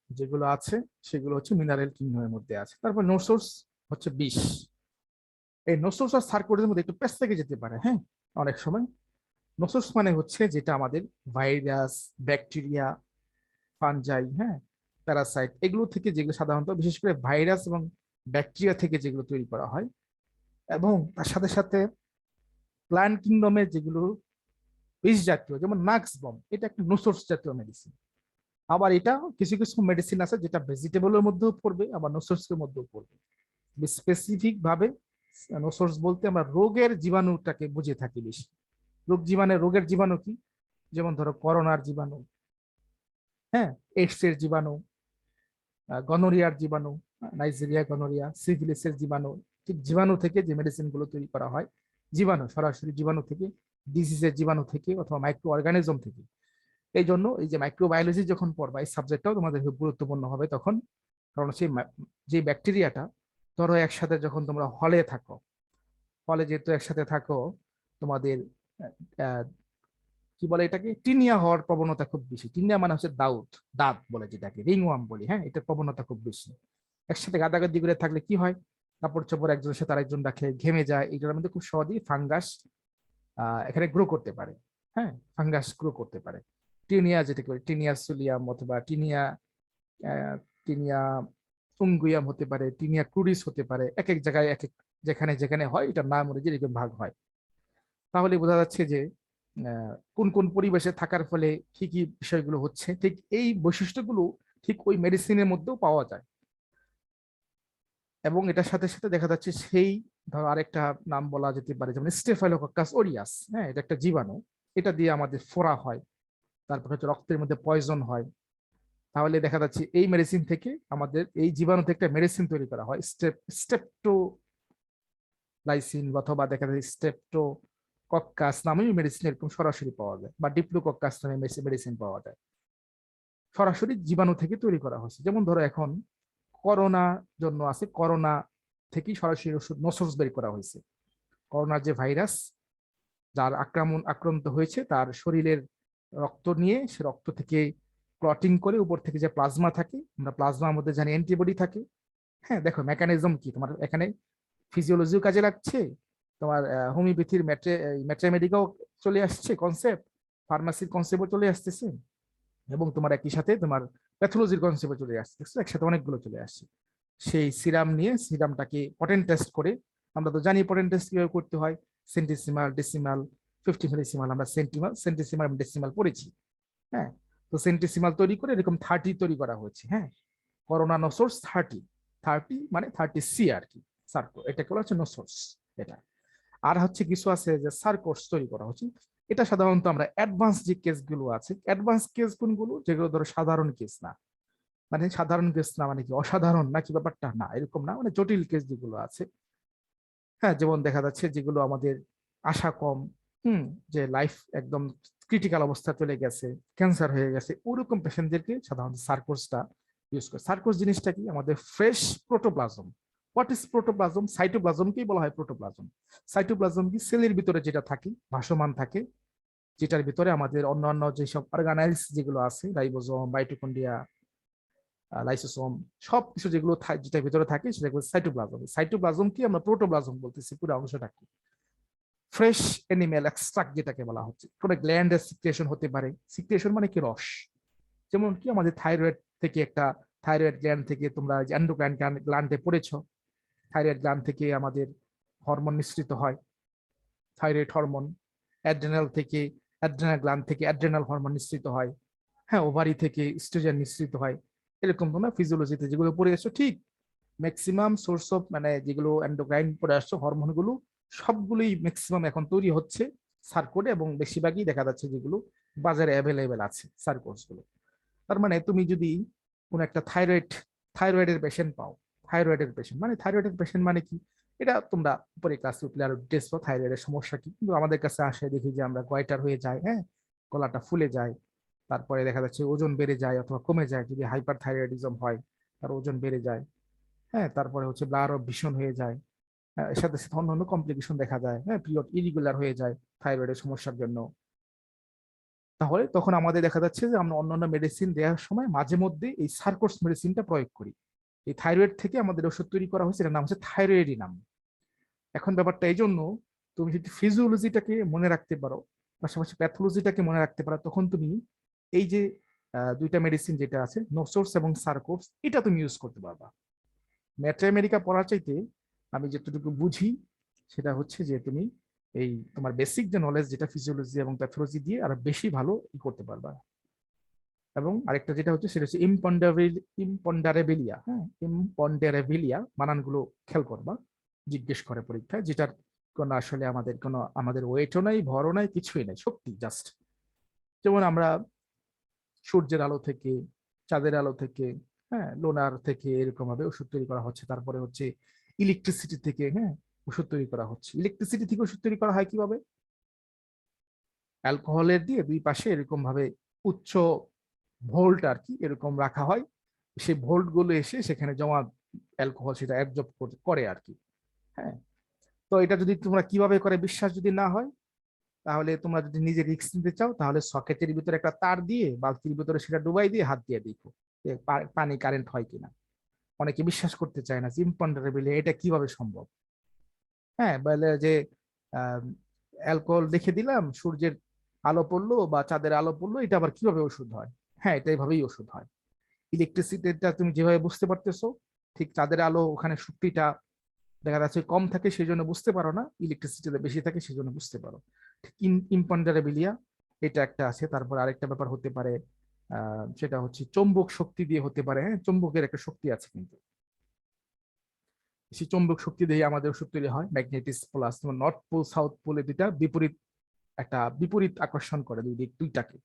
যেগুলো আছে সেগুলো হচ্ছে মিনারেল কিংডমের মধ্যে আছে। তারপর নো সোর্স হচ্ছে বিষ। এই নো সোর্স আর সার্কোডের মধ্যে একটু পেস থেকে যেতে পারে, হ্যাঁ, অনেক সময়। নো সোর্স মানে হচ্ছে যেটা আমাদের ভাইরাস, ব্যাকটেরিয়া, ফানজাই, হ্যাঁ, প্যারাসাইট, এগুলো থেকে, যেগুলো সাধারণত বিশেষ করে ভাইরাস এবং ব্যাকটেরিয়া থেকে যেগুলো তৈরি করা হয়। এবং তার সাথে সাথে প্ল্যান্ট কিংডমে যেগুলো বিষ জাতীয়, যেমন নাক্স বম, এটা একটা নোসোর্স জাতীয় মেডিসিন। আবার এটা কিছু কিছু মেডিসিন আছে যেটা ভেজিটেবলের মধ্যেও পড়বে, আবার নোসোর্সের মধ্যেও পড়বে। স্পেসিফিক ভাবে নোসোর্স বলতে আমরা রোগের জীবাণুটাকে বুঝে থাকি বেশি। রোগের জীবাণু কি? যেমন ধরো করোনার জীবাণু, হ্যাঁ, এইডস এর জীবাণু, গনোরিয়ার জীবাণু, নাইজেরিয়া গনোরিয়া, সিফিলিসের জীবাণু। ঠিক জীবাণু থেকে যে মেডিসিন গুলো তৈরি করা হয়, জীবাণু, সরাসরি জীবাণু থেকে, ডিজিজের জীবাণু থেকে, অথবা মাইক্রো অর্গানিজম থেকে। এই জন্য এই যে মাইক্রোবায়োলজি যখন পড়বা, এই সাবজেক্টটাও তোমাদের খুব গুরুত্বপূর্ণ হবে তখন। কারণ সেই যে ব্যাকটেরিয়াটা, ধরো একসাথে যখন তোমরা হলে থাকো, হলে যেহেতু একসাথে থাকো, তোমাদের আহ, কি বলে এটাকে, টিনিয়া হওয়ার প্রবণতা খুব বেশি। টিনিয়া মানে হচ্ছে দাঁত বলে, যেটাকে রিংওয়ার্ম বলি, হ্যাঁ, এটার প্রবণতা খুব বেশি। একসাথে গাদাগাদি করে থাকলে কি হয়, কাপড় চোপড় একজনের সাথে আরেকজন রাখে, ঘেমে যায়, এগুলোর মধ্যে খুব সহজেই ফাঙ্গাস এখানে গ্রো করতে পারে। হ্যাঁ, ফাঙ্গাস গ্রো করতে পারে। টিনিয়া, যেটাকে বলে টিনিয়া সুলিয়াম, অথবা টিনিয়া টিনিয়া উঙ্গুয়াম হতে পারে, টিনিয়া ক্রুডিস হতে পারে। এক এক জায়গায় এক এক, যেখানে যেখানে হয় এটার নাম অনুযায়ী এরকম ভাগ হয়। তাহলে বোঝা যাচ্ছে যে কোন কোন পরিবেশে থাকার ফলে কি কি বিষয়গুলো হচ্ছে, ঠিক এই বৈশিষ্ট্যগুলো ঠিক ওই মেডিসিনের মধ্যেও পাওয়া যায়। এবং এটার সাথে সাথে দেখা যাচ্ছে সেই, ধরো আরেকটা নাম বলা যেতে পারে, যেমন স্টেফাইলোকক্কাস অরিয়াস, হ্যাঁ, এটা একটা জীবাণু। এটা দিয়ে আমাদের ফোড়া হয়, তারপর হচ্ছে রক্তের মধ্যে পয়জন হয়। তাহলে দেখা যাচ্ছে এই মেডিসিন থেকে, আমাদের এই জীবাণু থেকে একটা মেডিসিন তৈরি করা হয়, স্টেপটোলাইসিন, অথবা দেখা যায় স্টেপটোকক্কাস নামে মেডিসিন এরকম সরাসরি পাওয়া যায়, বা ডিপ্লোকক্কাস নামে মেডিসিন পাওয়া যায়, সরাসরি জীবাণু থেকে তৈরি করা হয়েছে। যেমন ধরো এখন করোনা জন্য আছে, করোনা থেকেই সরাসরি ওষুধ নোসোর্স বের করা হয়েছে। করোনার যে ভাইরাস, যার আক্রান্ত হয়েছে, তার শরীরের রক্ত নিয়ে, সে রক্ত থেকে ক্লটিং করে উপর থেকে যে প্লাজমা থাকে, আমরা প্লাজমার মধ্যে জানি অ্যান্টিবডি থাকে। হ্যাঁ, দেখো মেকানিজম কি, তোমার এখানে ফিজিওলজিও কাজে লাগছে, তোমার হোমিওপ্যাথির ম্যাট্রামেডিকাও চলে আসছে কনসেপ্ট, ফার্মাসির কনসেপ্টও চলে আসতেছে, এবং তোমার একই সাথে তোমার প্যাথোলজির কনসেপ্ট চলে আসছে, একসাথে অনেকগুলো চলে আসছে। সেই সিরাম নিয়ে, সিরামটাকে পটেন্ট টেস্ট করে, আমরা তো জানি পটেন্ট টেস্ট কিভাবে করতে হয়, সেন্টিসিমাল, ডেসিমাল, 50 মিলিসিমাল, আমরা সেন্টিসিমাল ডেসিমাল পড়েছি। হ্যাঁ, তো সেন্টিসিমাল তৈরি করে এরকম 30 তৈরি করা হয়েছে। হ্যাঁ, করোনা নোসোর্স 30 মানে 30C আর কি, সার্কো, এটা বলা হচ্ছে নোসোর্স। এটা আর হচ্ছে কিছু আছে যে সার্কোর্স তৈরি করা হচ্ছে। এটা সাধারণত আমরা অ্যাডভান্স যে কেসগুলো আছে, অ্যাডভান্স কেস কোনগুলো, যেগুলো ধরো সাধারণ কেস না, মানে সাধারণ কেস না মানে কি অসাধারণ নাকি ব্যাপারটা না, এরকম না, মানে জটিল কেস যেগুলো আছে। হ্যাঁ, যেমন দেখা যাচ্ছে যেগুলো আমাদের আশা কম, যে লাইফ একদম ক্রিটিক্যাল অবস্থা চলে গেছে, ক্যান্সার হয়ে গেছে, ওরকম পেশেন্টদেরকে সাধারণত সার্কোর্সটা ইউজ করে। সার্কোজ জিনিসটা কি? আমাদের fresh protoplasm. What is protoplasm? সাইটোপ্লাজমকেই বলা হয় প্রোটোপ্লাজম। সাইটোপ্লাজম কি? সেলের ভিতরে যেটা থাকে, ভাসমান থাকে, যেটার ভিতরে আমাদের অন্যান্য যেসব অর্গানাইজ যেগুলো আছে, রাইবোজোম, মাইটোকন্ড্রিয়া, লাইসোসোম, সবকিছু যেগুলো যেটার ভিতরে থাকে সেটা সাইটোপ্লাজম। সাইটোপ্লাজমকে আমরা প্রোটোপ্লাজম বলতেছি, পুরো অংশটাকে। ফ্রেশ অ্যানিমেল এক্সট্রাক্ট যেটাকে বলা হচ্ছে, কোনো গ্ল্যান্ডের সিক্রেশন হতে পারে। সিক্রেশন মানে কি? রস। যেমন কি আমাদের থাইরয়েড থেকে একটা, থাইরয়েড গ্ল্যান্ড থেকে তোমরা এন্ডোক্রাইন গ্ল্যান্ডে পড়েছো, থাইরয়েড গ্ল্যান্ড থেকে আমাদের হরমোন নিঃসৃত হয়, থাইরয়েড হরমোন। অ্যাড্রেনাল থেকে, অ্যাড্রেনাল গ্ল্যান্ড থেকে অ্যাড্রেনাল হরমোন নিঃসৃত হয়। হ্যাঁ, ওভারি থেকে স্ট্রোজেন নিঃসৃত হয়। এরকম তোমরা ফিজিওলজিতে যেগুলো পড়ে আসছো, ঠিক ম্যাক্সিমাম সোর্স অফ, মানে যেগুলো এন্ডোক্রাইন পড়ে আসছো হরমোনগুলো, সবগুলোই ম্যাক্সিমাম এখন তৈরি হচ্ছে সার্কোডে, এবং বেশিরভাগই দেখা যাচ্ছে যেগুলো বাজারে অ্যাভেলেবেল আছে সার্কোডস গুলো। তার মানে তুমি যদি কোন একটা থাইরয়েডের পেশেন্ট পাও, থাইরয়েডের পেশেন্ট মানে, থাইরয়েডের পেশেন্ট মানে কি, এটা তোমরা উপরে ক্লাসে উঠলে আরো ডিটেলস পাও থাইরয়েডের সমস্যা কি। কিন্তু আমাদের কাছে আসে দেখি যে আমরা গয়টার হয়ে যায়, হ্যাঁ, গলাটা ফুলে যায়, তারপরে দেখা যাচ্ছে ওজন বেড়ে যায় অথবা কমে যায়, যদি হাইপার থাইরয়েডিজম হয় তার ওজন বেড়ে যায়, হ্যাঁ, তারপরে হচ্ছে ব্লাড ভীষণ হয়ে যায়, এর সাথে সাথে অন্যান্য কমপ্লিকেশন দেখা যায়, হ্যাঁ, পিরিয়ড ইরিগুলার হয়ে যায় থাইরয়েডের সমস্যার জন্য। তাহলে তখন আমাদের দেখা যাচ্ছে যে আমরা অন্যান্য মেডিসিন দেওয়ার সময় মাঝে মধ্যে এই সার্কোস মেডিসিনটা প্রয়োগ করি। এই থাইরয়েড থেকে আমাদের ওষুধ তৈরি করা হয়েছে, এটার নাম হচ্ছে থাইরয়েডিনাম। এখন ব্যাপারটা এই জন্য, তুমি যদি ফিজিওলজিটাকে মনে রাখতে পারো, পাশাপাশি প্যাথোলজিটাকে মনে রাখতে পারো, তখন তুমি এই যে দুইটা মেডিসিন যেটা আছে, নোসোর্স এবং সার্কোস, এটা তুমি ইউজ করতে পারবা। ম্যাট্রা আমেরিকা পড়ার চাইতে আমি যেটুকু বুঝি সেটা হচ্ছে যে তুমি এই তোমার বেসিক যে নলেজ, যেটা ফিজিওলজি এবং প্যাথোলজি দিয়ে আরো বেশি ভালো করতে পারবা। এবং আরেকটা যেটা হচ্ছে সেটা হচ্ছে ইম্পন্ডারেবিলিয়া। হ্যাঁ, ইম্পন্ডারেবিলিয়া বানানগুলো খেয়াল করবা, জিজ্ঞেস করে পরীক্ষায়, যেটার কোনো আসলে আমাদের ওয়েটও নাই, ভরও নাই, কিছুই নাই, শক্তি জাস্ট। যেমন আমরা সূর্যের আলো থেকে, চাঁদের আলো থেকে, হ্যাঁ, লোনার থেকে এরকম ভাবে ওষুধ তৈরি করা হচ্ছে। তারপরে হচ্ছে ইলেকট্রিসিটি থেকে, হ্যাঁ, ওষুধ তৈরি করা হচ্ছে। ইলেকট্রিসিটি থেকে ওষুধ তৈরি করা হয় কিভাবে? অ্যালকোহলের দিয়ে দুই পাশে এরকম ভাবে উচ্চ ভোল্ট আর কি এরকম রাখা হয়, সেই ভোল্ট গুলো এসে সেখানে জমা, অ্যালকোহল সেটা অ্যাবজর্ব করে আর কি। হ্যাঁ, তো এটা যদি তোমরা কিভাবে করে বিশ্বাস যদি না হয়, তাহলে তোমরা যদি নিজে রিস্ক নিতে চাও, তাহলে সকেটের ভিতরে একটা তার দিয়ে বালতির ভিতরে সেটা ডুবাই দিয়ে হাত দিয়ে দেখো যে পানি কারেন্ট হয় কিনা। অনেকে বিশ্বাস করতে চায় না, ইম্পন্ডারেবল, এটা কিভাবে সম্ভব। হ্যাঁ, বলে যে অ্যালকোহল দেখে দিলাম, সূর্যের আলো পড়লো বা চাঁদের আলো পড়লো, এটা আবার কিভাবে ওষুধ হয়? হ্যাঁ, এটা এইভাবেই ওষুধ হয়। ইলেকট্রিসিটিটা তুমি যেভাবে বুঝতে পারতেছো, ঠিক চাঁদের আলো ওখানে শক্তিটা দেখা যাচ্ছে কম থাকে সেই জন্য বুঝতে পারো না, ইলেকট্রিসিটিতে বেশি থাকে সেই জন্য বুঝতে পারো। ইম্পন্ডারেবিলিয়া এটা একটা আছে। তারপর আরেকটা ব্যাপার হতে পারে, সেটা হচ্ছে চৌম্বক শক্তি দিয়ে হতে পারে। হ্যাঁ, চৌম্বকের একটা শক্তি আছে, কিন্তু সেই চৌম্বক শক্তি দিয়ে আমাদের ওষুধ তৈরি হয়। ম্যাগনেটিস প্লাস, নর্থ পোল সাউথ পোলে দুইটা বিপরীত, একটা বিপরীত আকর্ষণ করে দুই দিক দুইটাকে,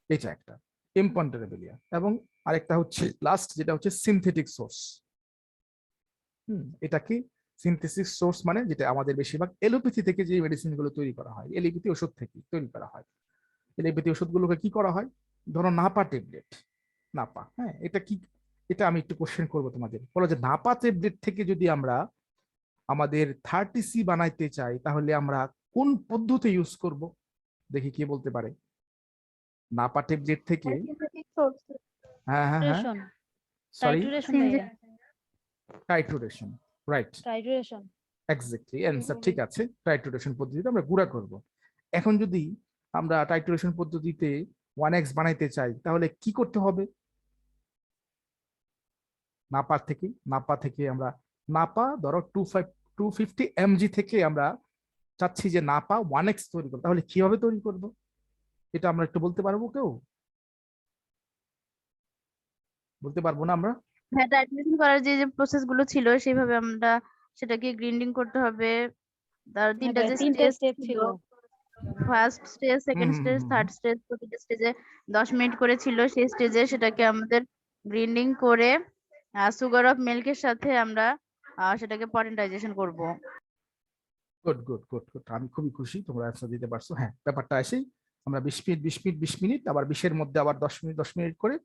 এটা একটা ইম্পন্ডারেবিলিয়া। এবং আরেকটা হচ্ছে লাস্ট, যেটা হচ্ছে সিনথেটিক সোর্স। এটা কি? সিনথেসিস সোর্স মানে যেটা আমাদের বেশিরভাগ এলোপ্যাথি থেকে যে মেডিসিন গুলো তৈরি করা হয়, এলোপ্যাথি ওষুধ থেকে তৈরি করা হয়। এলোপ্যাথি ওষুধগুলোকে কি করা হয়? ধরো নাপা ট্যাবলেট, নাপা, হ্যাঁ, এটা কি? এটা আমি একটু কোশ্চেন করবো তোমাদের, বলো যে নাপা ট্যাবলেট থেকে যদি আমরা আমাদের 30C বানাইতে চাই, তাহলে আমরা কোন পদ্ধতি ইউজ করব? দেখি কি বলতে পারে। নাপা ট্যাবলেট থেকে, হ্যাঁ হ্যাঁ হ্যাঁ, সরি, টাইট্রুরেশন, রাইট, এক্স্যাক্টলি অ্যান্সার, ঠিক আছে। টাইট্রুরেশন পদ্ধতিতে আমরা গুঁড়া করব। এখন যদি আমরা টাইট্রুরেশন পদ্ধতিতে 1x বানাইতে চাই, তাহলে কি করতে হবে? নাপা থেকে আমরা, নাপা ধরো 250 mg থেকে আমরা চাচ্ছি যে নাপা 1x তৈরি করবো, তাহলে কিভাবে তৈরি করব? এটা আমরা একটু বলতে পারবো কেউ? বলতে পারবো না আমরা? হ্যাঁ, টাইট্রেশন করার যে যে প্রসেস গুলো ছিল সেইভাবে আমরা সেটাকে গ্রিন্ডিং করতে হবে। তার তিনটা যে স্টেজ ছিল, first stage, second stage, third stage, প্রতিটা স্টেজে 10 মিনিট করে ছিল। সেই স্টেজে সেটাকে আমাদের গ্রিন্ডিং করে সুগার অফ মিল্কের সাথে আমরা সেটাকে পটেন্টাইজেশন করব। গুড গুড গুড গুড, আমি খুবই খুশি তোমরা অ্যান্সার দিতে পারছো। হ্যাঁ, ব্যাপারটা আসেই আমরা 20 মিনিট 20 মিনিট 20 মিনিট, আবার 20-এর মধ্যে আবার 10 মিনিট 10 মিনিট করে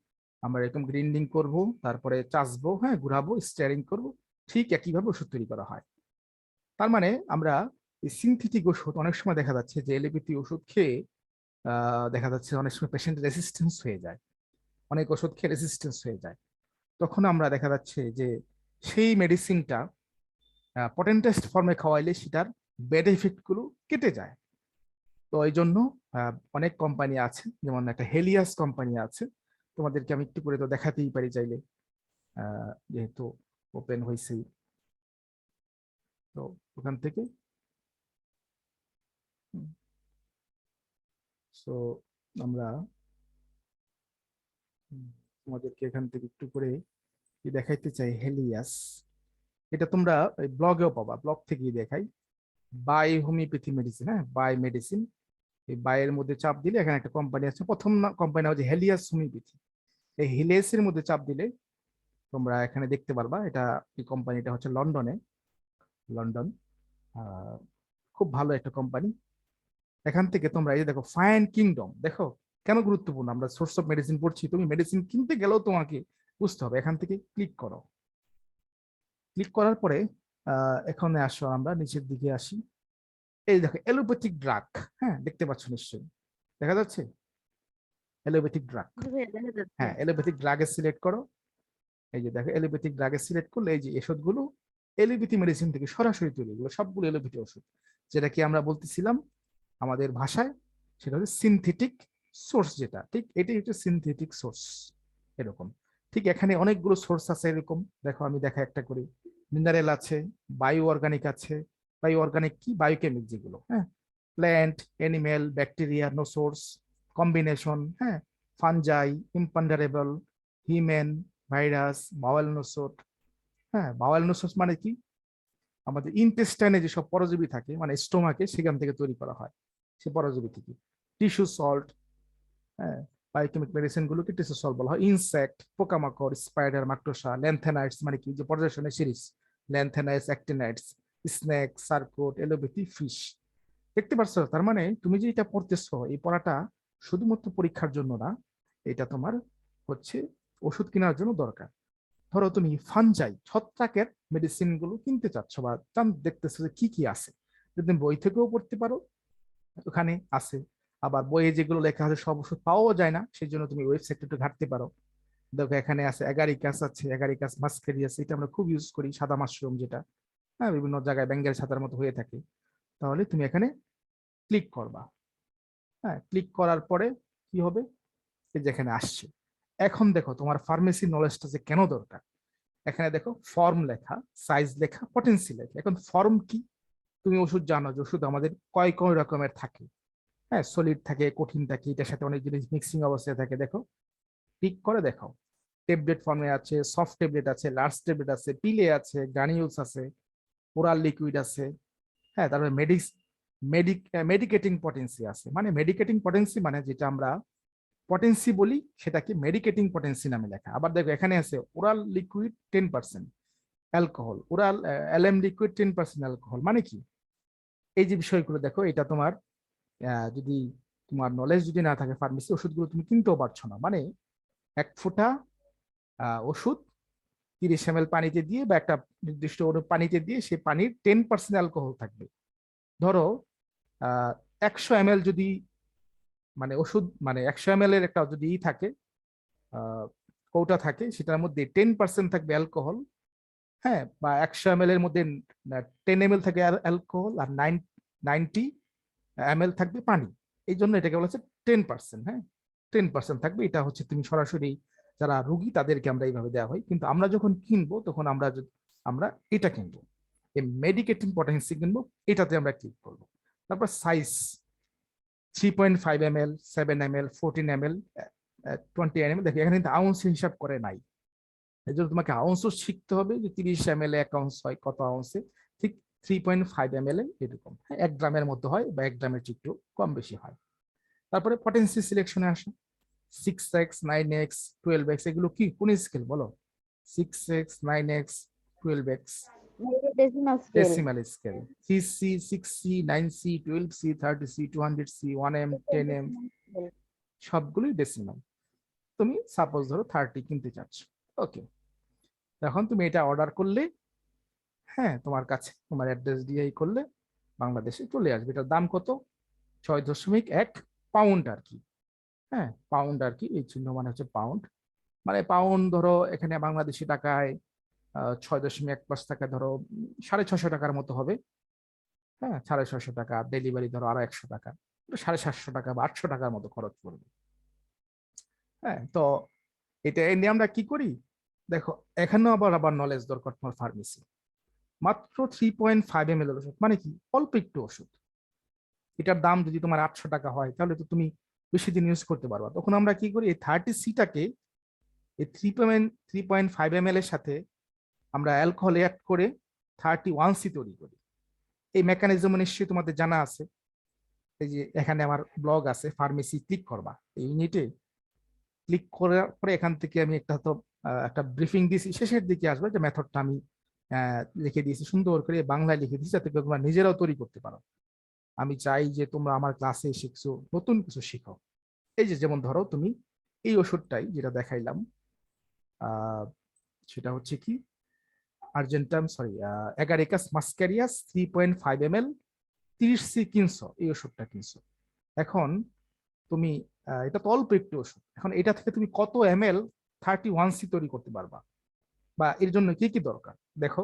আমরা এরকম গ্রিন্ডিং করব, তারপরে চাষবো, হ্যাঁ ঘুরাবো, স্টিয়ারিং করব, ঠিক একইভাবে ওষুধ তৈরি করা হয়। তার মানে আমরা এই সিনথেটিক ওষুধ অনেক সময় দেখা যাচ্ছে যে এলোপ্যাথি ওষুধ খেয়ে দেখা যাচ্ছে অনেক সময় পেশেন্ট রেসিস্টেন্স হয়ে যায়, অনেক ওষুধ খেয়ে রেসিস্টেন্স হয়ে যায়। তখন আমরা দেখা যাচ্ছে যে সেই মেডিসিনটা পটেন্টেস্ট ফর্মে খাওয়াইলে সেটার ব্যাড এফেক্ট গুলো কেটে যায়। তো এই জন্য অনেক কোম্পানি আছে, যেমন একটা হেলিয়াস কোম্পানি আছে, তোমাদেরকে আমি একটু করে তো দেখাতেই পারি চাইলে, যেহেতু ওপেন হয়েছে। তো ওখান থেকে সো আমরা তোমাদেরকে এখান থেকে একটু করে দেখাইতে চাই হেলিয়াস। এটা তোমরা ব্লগেও পাবা, ব্লগ থেকেই দেখাই। বাই হোমিওপ্যাথি মেডিসিন, হ্যাঁ বাই মেডিসিন, এই বাইয়ের মধ্যে চাপ দিলে এখানে একটা কোম্পানি আছে, প্রথম কোম্পানি হচ্ছে হেলিয়াস হোমিওপ্যাথি। এই হেলিয়াসের মধ্যে চাপ দিলে তোমরা এখানে দেখতে পারবা, এটা এই কোম্পানিটা হচ্ছে লন্ডনে, লন্ডন, খুব ভালো একটা কোম্পানি। এখান থেকে তোমরা এই যে দেখো ফাইন কিংডম, দেখো কেন গুরুত্বপূর্ণ, আমরা সোর্স অফ মেডিসিন পড়ছি, তুমি মেডিসিন কিনতে গেলেও তোমাকে বুঝতে হবে। এখান থেকে ক্লিক করো, ক্লিক করার পরে এখানে আসো, আমরা নিচের দিকে আসি। এই দেখো এলোপ্যাথিক ড্রাগ, হ্যাঁ দেখতে পাচ্ছ নিশ্চয়ই, দেখা যাচ্ছে এলোপ্যাথিক ড্রাগ। জি ভাইয়া দেখা যাচ্ছে। হ্যাঁ এলোপ্যাথিক ড্রাগে সিলেক্ট করো। এই যে দেখো এলোপ্যাথিক ড্রাগে সিলেক্ট করলে এই যে ওষুধগুলো এলোপ্যাথি মেডিসিন থেকে সরাসরি তৈরি, এগুলো সবগুলো এলোপ্যাথি ওষুধ, যেটা কি আমরা বলতেছিলাম আমাদের ভাষায়, সেটা হচ্ছে সিনথেটিক সোর্স, যেটা ঠিক এটাই হচ্ছে সিনথেটিক সোর্স। এরকম ঠিক এখানে অনেকগুলো সোর্স আছে এরকম, দেখো আমি দেখা একটা করি, মিনারেল আছে, বায়ো অর্গানিক আছে। বায়ো অর্গানিক কি, বায়োকেমিক যেগুলো, হ্যাঁ plant, animal, bacteria, no source, combination, হ্যাঁ fungi, imponderable, human, virus, bowel nosode. হ্যাঁ বাওয়েল নোসোট মানে কি, আমাদের ইন্টেস্টাইনে যেসব পরজীবী থাকে, মানে স্টোমাকে, সেখান থেকে তৈরি করা হয় সে পরজীবী থেকে। টিস্যু সল্ট, হ্যাঁ বায়োকেমিক মেডিসিন গুলোকে টিস্যু সল্ট বলা হয়। ইনসেক্ট, পোকামাকড়, স্পাইডার, মাকড়সা, ল্যান্থেনাইটস মানে কি, যে পর্যায়সনের সিরিজ, ল্যান্থেনাইটস, অ্যাক্টিনাইটস, স্নেক, সার্কোট, এলোপ্যাথি, ফিশ। দেখতে পাচ্ছ, তার মানে তুমি যে এটা পড়তেছো, এই পড়াটা শুধুমাত্র পরীক্ষার জন্য না, এটা তোমার হচ্ছে ওষুধ কেনার জন্য দরকার। ধরো তুমি ফানজাই, ছত্রাকের মেডিসিন গুলো কিনতে চাচ্ছ বা দেখতেছো যে কি কি আছে, যদি তুমি বই থেকেও পড়তে পারো, ওখানে আছে। আবার বইয়ে যেগুলো লেখা আছে সব ওষুধ পাওয়া যায় না, সেই জন্য তুমি ওয়েবসাইটে একটু ঘাটতে পারো। দেখো এখানে আছে অ্যাগারিকাস, আছে অ্যাগারিকাস মাস্কেরিয়াস, এটা আমরা খুব ইউজ করি, সাদা মাশরুম যেটা, হ্যাঁ বিভিন্ন জায়গায় ব্যাঙ্গেল ছাতার মতো হয়ে থাকে। তাহলে তুমি এখানে ক্লিক করবা, হ্যাঁ ক্লিক করার পরে কি হবে, এই যেখানে আসছে। এখন দেখো তোমার ফার্মেসি নলেজটা যে কেন দরকার, এখানে দেখো ফর্ম লেখা, সাইজ লেখা, পটেন্সি লেখা। এখন ফর্ম কি, তুমি ওষুধ জানো যে ওষুধ আমাদের কয় কয় রকমের থাকে, হ্যাঁ সলিড থাকে, কঠিন থাকে, এটার সাথে অনেক জিনিস মিক্সিং অবস্থায় থাকে। দেখো পিক করে দেখাও, ট্যাবলেট ফর্মে আছে, সফট ট্যাবলেট আছে, লার্জ ট্যাবলেট আছে, পিলে আছে, গ্রানিউলস আছে, ওরাল লিকুইড আছে, হ্যাঁ তারপরে মেডিকেটিং পটেন্সি আছে। মানে মেডিকেটিং পটেন্সি মানে যেটা আমরা পটেন্সি বলি, সেটাকে মেডিকেটিং পটেন্সি নামে লেখা। আবার দেখো এখানে আছে ওরাল লিকুইড 10% অ্যালকোহল, ওরাল এলএম লিকুইড 10% অ্যালকোহল। মানে কি, এই যে বিষয়গুলো দেখো, এটা তোমার যদি তোমার নলেজ যদি না থাকে ফার্মেসি, ওষুধগুলো তুমি কিনতেও পারছো না। মানে এক ফোঁটা ওষুধ 30 ml পানিতে দিয়ে বা একটা নির্দিষ্ট পানিতে দিয়ে, সে পানির 10% অ্যালকোহল থাকবে। ধরো 100 ml যদি, মানে ওষুধ মানে 100 ml এর একটা যদি থাকে কৌটা থাকে, সেটার মধ্যে 10% থাকবে অ্যালকোহল, হ্যাঁ বা 100 ml এর মধ্যে 10 ml থাকে অ্যালকোহল, আর 90 ml থাকবে পানি। এই জন্য এটাকে বলা হচ্ছে 10%, হ্যাঁ 10% থাকবে। এটা হচ্ছে তুমি সরাসরি যারা রুগী তাদেরকে আমরা এইভাবে দেওয়া হয়, কিন্তু আমরা যখন কিনবো তখন আমরা এটা কিনবো, এই মেডিকেটিং পটেন্সি কিনবো, এটাতে আমরা ক্লিক করবো। তারপর size 3.5 ml, 7 ml, 14 ml, 20 ml। দেখো এখানে কিন্তু আউন্স হিসাব করে নাই, এই জন্য তোমাকে আউন্সও শিখতে হবে, যে 30 ml 1 আউন্স হয়, কত আউন্সে, ঠিক 3.5 ml এরকম, হ্যাঁ 1 গ্রামের মধ্যে হয় বা 1 গ্রামের একটু কম বেশি হয়। তারপরে পটেন্সি সিলেকশনে আসে, 6x, 9x, 12x, এগুলো কি কোন স্কেল বলো, 6x, 9x, 12x decimal scale. Decimal scale, 3C, 6C, 9C, 12C, 30C, 200C, 1M, 10M, সবগুলোই ডেসিমাল। তুমি সাপোজ ধরো 30 কিনতে চাচ্ছ, ওকে। এখন তুমি এটা অর্ডার করলে, হ্যাঁ, তোমার কাছে তোমার অ্যাড্রেস দিয়ে করলে বাংলাদেশে চলে আসবে। এটার দাম কত? 6.1 পাউন্ড আর কি। হ্যাঁ, পাউন্ড আর কি, এই চিহ্ন মানে হচ্ছে পাউন্ড। মানে পাউন্ড ধরো এখানে বাংলাদেশি টাকায় 6.15 টাকা, ধরো 650 টাকার মতো হবে। হ্যাঁ, 650 টাকা, ডেলিভারি ধরো আরো 100 টাকা, 750 টাকা বা 800 টাকার মতো খরচ পড়বে। হ্যাঁ, তো এটা এই নিয়ে আমরা কি করি দেখো, এখানেও আবার আবার নলেজ দরকার তোমার ফার্মেসি। মাত্র 3.5 ml ওষুধ, মানে কি অল্প একটু ওষুধ, এটার দাম যদি তোমার 800 টাকা হয় তাহলে তো তুমি বেশি দিন ইউজ করতে পারবা। তখন আমরা কি করি, এই 30C-টাকে এই 3.5 ml এর সাথে আমরা অ্যালকোহল অ্যাড করে 31C তৈরি করি। এই মেকানিজম নিশ্চয়ই তোমাদের জানা আছে। এই যে এখানে আমার ব্লগ আছে, ফার্মেসি ক্লিক করবা, এই ইউনিটে ক্লিক করার পরে এখান থেকে আমি একটা ব্রিফিং দিয়েছি, শেষের দিকে আসবে যে মেথডটা আমি লিখে দিয়েছি, সুন্দর করে বাংলায় লিখে দিয়েছি, যাতে তোমরা নিজেরাও তৈরি করতে পারো। আমি চাই যে তোমরা আমার ক্লাসে শিখছো, নতুন কিছু শিখো। এই যে যেমন ধরো তুমি এই ওষুধটাই যেটা দেখাইলাম, আহ সেটা হচ্ছে কি argentum, sorry, agaricus muscarius 3.5 ml 30C কিনছো, এই ওষুধটা কিনছো। এখন তুমি এটা তো অল্প একটু ওষুধ, এখন এটা থেকে তুমি কত ml 31C তৈরি করতে পারবা, বা এর জন্য কি কি দরকার দেখো।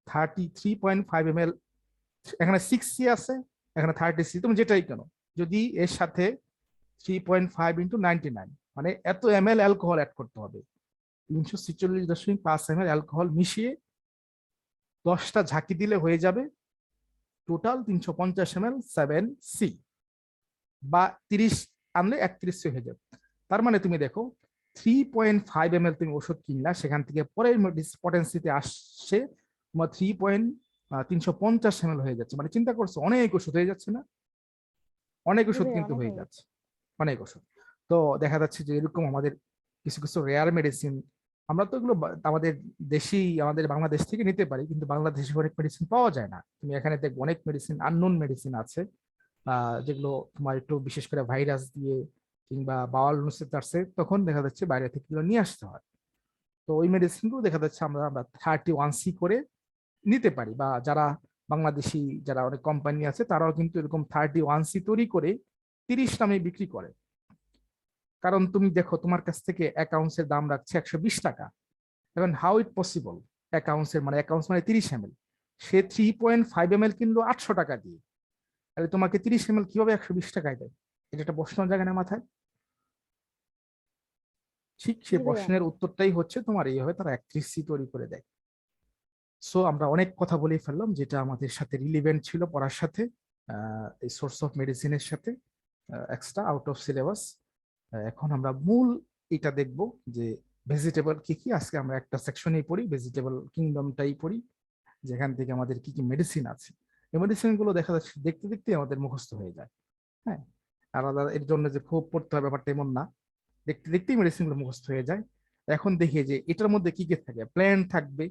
3.5 ml, এখানে 6C আছে, এখানে 30C, তুমি যেটাই কেন, যদি এর সাথে 3.5 × 99, মানে এত ml অ্যালকোহল অ্যাড করতে হবে, 346.5 ml অ্যালকোহল মিশিয়ে 10টা ঝাঁকি দিলে হয়ে যাবে টোটাল 350 ml 7C, বা 30 আনলে 31 হয়ে যাবে। তার মানে তুমি দেখো 3.5 ml তুমি ওষুধ কিনলা, সেখান থেকে পরের পটেন্সিতে আসছে তোমার 350 ml হয়ে যাচ্ছে। মানে চিন্তা করছো, অনেক ওষুধ হয়ে যাচ্ছে না? অনেক ওষুধ কিন্তু হয়ে যাচ্ছে, অনেক ওষুধ। তো দেখা যাচ্ছে যে এরকম আমাদের কিছু কিছু রেয়ার মেডিসিন, আমরা তো এগুলো আমাদের দেশি, আমাদের বাংলাদেশ থেকে নিতে পারি, কিন্তু বাংলাদেশে অনেক মেডিসিন পাওয়া যায় না। তুমি এখানে দেখবো অনেক মেডিসিন, আননোন মেডিসিন আছে, যেগুলো তোমার একটু বিশেষ করে ভাইরাস দিয়ে কিংবা বাওয়াল আছে, তখন দেখা যাচ্ছে বাইরে থেকে এগুলো নিয়ে আসতে হয়। তো ওই মেডিসিন গুলো দেখা যাচ্ছে আমরা আমরা 31C করে নিতে পারি, বা যারা বাংলাদেশি যারা অনেক কোম্পানি আছে তারাও কিন্তু এরকম 31C তৈরি করে 30 নামে বিক্রি করে। কারণ তুমি দেখো তোমার কাছ থেকে 1 আউন্সের দাম রাখছে 120 টাকা, এখন হাউ ইট পসিবল, 1 আউন্সের মানে 1 আউন্স মানে 30 ml, সে 3.5 ml কিনলো 800 টাকা দিয়ে, তাহলে তোমাকে 30 ml কিভাবে 120 টাকায় দেয়? এটা একটা প্রশ্ন জাগে না মাথায়? ঠিক সে প্রশ্নের উত্তরটাই হচ্ছে তোমার এইভাবে তারা 31C তৈরি করে দেয়। সো আমরা অনেক কথা বলেই ফেললাম যেটা আমাদের সাথে রিলিভেন্ট ছিল পড়ার সাথে, এই সোর্স অফ মেডিসিনের সাথে, এক্সট্রা আউট অফ সিলেবাস। এখন আমরা মূল এটা দেখব যে ভেজিটেবল কি কি। আজকে আমরা একটা সেকশনেই পড়ি, ভেজিটেবল কিংডমটাই পড়ি, যেখান থেকে আমাদের কি কি মেডিসিন আছে। এই মেডিসিন গুলো দেখা যাচ্ছে দেখতে দেখতে আমাদের মুখস্থ হয়ে যায়। হ্যাঁ, আলাদা এর জন্য যে খুব পড়তে হবে ব্যাপারটা এমন না, দেখতে দেখতেই মেডিসিন গুলো মুখস্থ হয়ে যায়। এখন দেখি যে এটার মধ্যে কি কি থাকে, প্ল্যান্ট থাকবে,